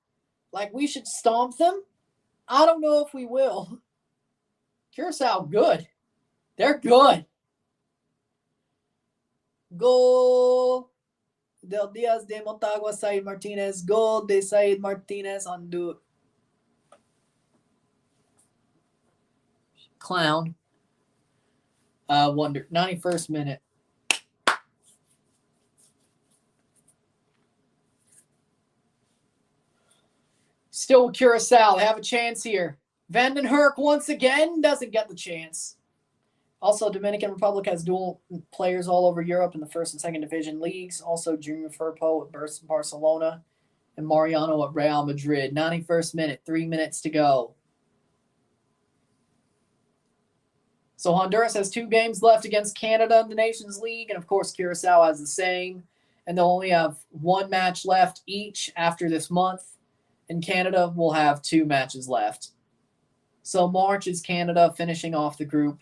Like we should stomp them? I don't know if we will. Curacao, good. They're good. Goal del Diaz de Montagua, Said Martinez. Goal de Said Martinez on do clown. Wonder 91st minute. Still Curacao. They have a chance here. Vandenherk once again doesn't get the chance. Also, Dominican Republic has dual players all over Europe in the first and second division leagues. Also, Junior Firpo at Barcelona and Mariano at Real Madrid. 91st minute, 3 minutes to go. So Honduras has 2 games left against Canada in the Nations League, and of course Curacao has the same. And they'll only have 1 match left each after this month, and Canada will have 2 matches left. So March is Canada finishing off the group.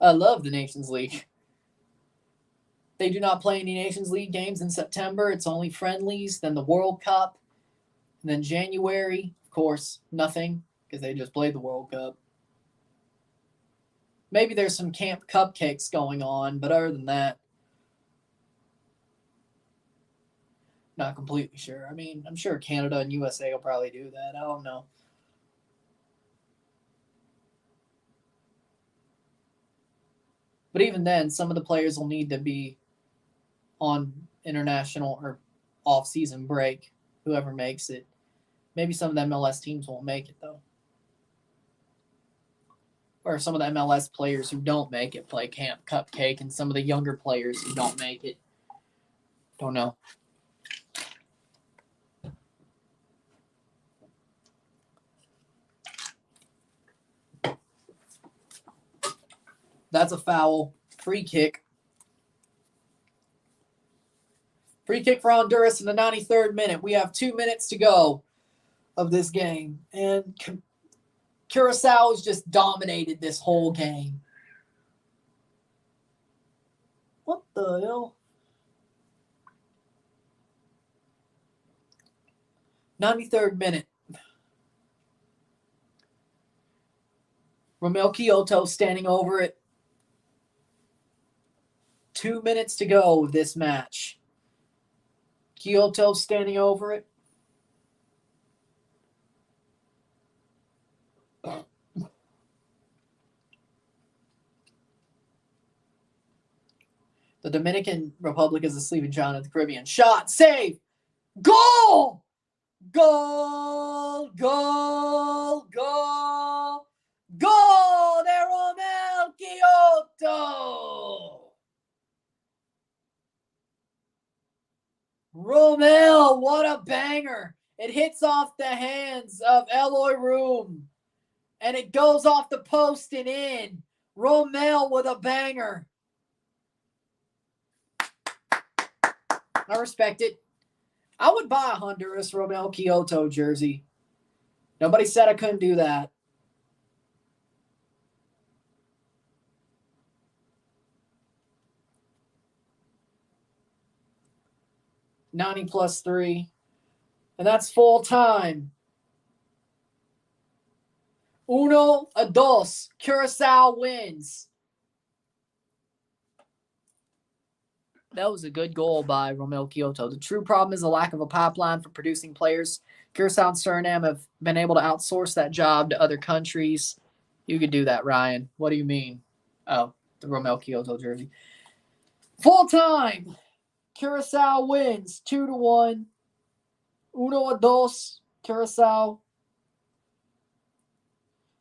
I love the Nations League. They do not play any Nations League games in September. It's only friendlies, then the World Cup, and then January, of course, nothing because they just played the World Cup. Maybe there's some camp cupcakes going on, but other than that, not completely sure. I mean, I'm sure Canada and USA will probably do that. I don't know. But even then, some of the players will need to be on international or off-season break, whoever makes it. Maybe some of the MLS teams won't make it, though. Or some of the MLS players who don't make it play Camp Cupcake, and some of the younger players who don't make it. Don't know. That's a foul. Free kick. Free kick for Honduras in the 93rd minute. We have 2 minutes to go of this game. And Curacao has just dominated this whole game. What the hell? 93rd minute. Romel Kyoto standing over it. 2 minutes to go of this match. Kyoto standing over it. The Dominican Republic is asleep in John of the Caribbean. Shot, save, goal! Goal, goal, goal, goal de Romel Kyoto! Romel, what a banger. It hits off the hands of Eloy Room, and it goes off the post and in. Romel with a banger. I respect it. I would buy a Honduras Romel Kyoto jersey. Nobody said I couldn't do that. +3. And that's full time. 1-2. Curacao wins. That was a good goal by Romel Kyoto. The true problem is the lack of a pipeline for producing players. Curacao and Suriname have been able to outsource that job to other countries. You could do that, Ryan. What do you mean? Oh, the Romel Kyoto jersey. Full time. Curacao wins 2-1. 1-2. Curacao.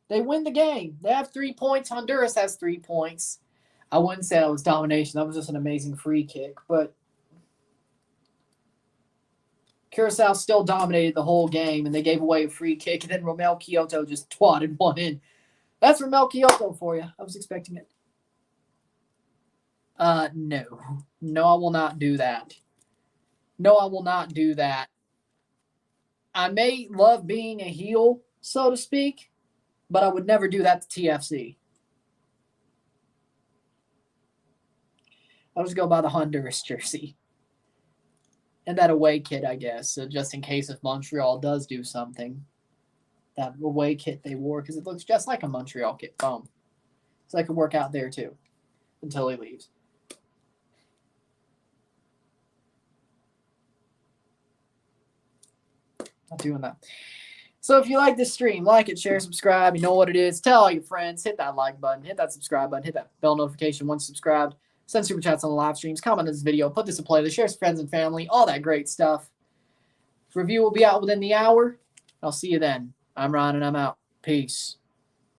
They win the game. They have 3 points. Honduras has 3 points. I wouldn't say that was domination. That was just an amazing free kick. But Curacao still dominated the whole game, and they gave away a free kick, and then Romel Kyoto just twatted one in. That's Romel Kyoto for you. I was expecting it. No. No, I will not do that. No, I will not do that. I may love being a heel, so to speak, but I would never do that to TFC. I'll just go by the Honduras jersey. And that away kit, I guess, so just in case if Montreal does do something. That away kit they wore, because it looks just like a Montreal kit. Boom. So that could work out there, too, until he leaves. Not doing that. So if you like this stream, like it, share, subscribe. You know what it is. Tell all your friends. Hit that like button. Hit that subscribe button. Hit that bell notification once subscribed. Send super chats on the live streams. Comment on this video. Put this in playlist. Share with friends and family. All that great stuff. Review will be out within the hour. I'll see you then. I'm Ron, and I'm out. Peace.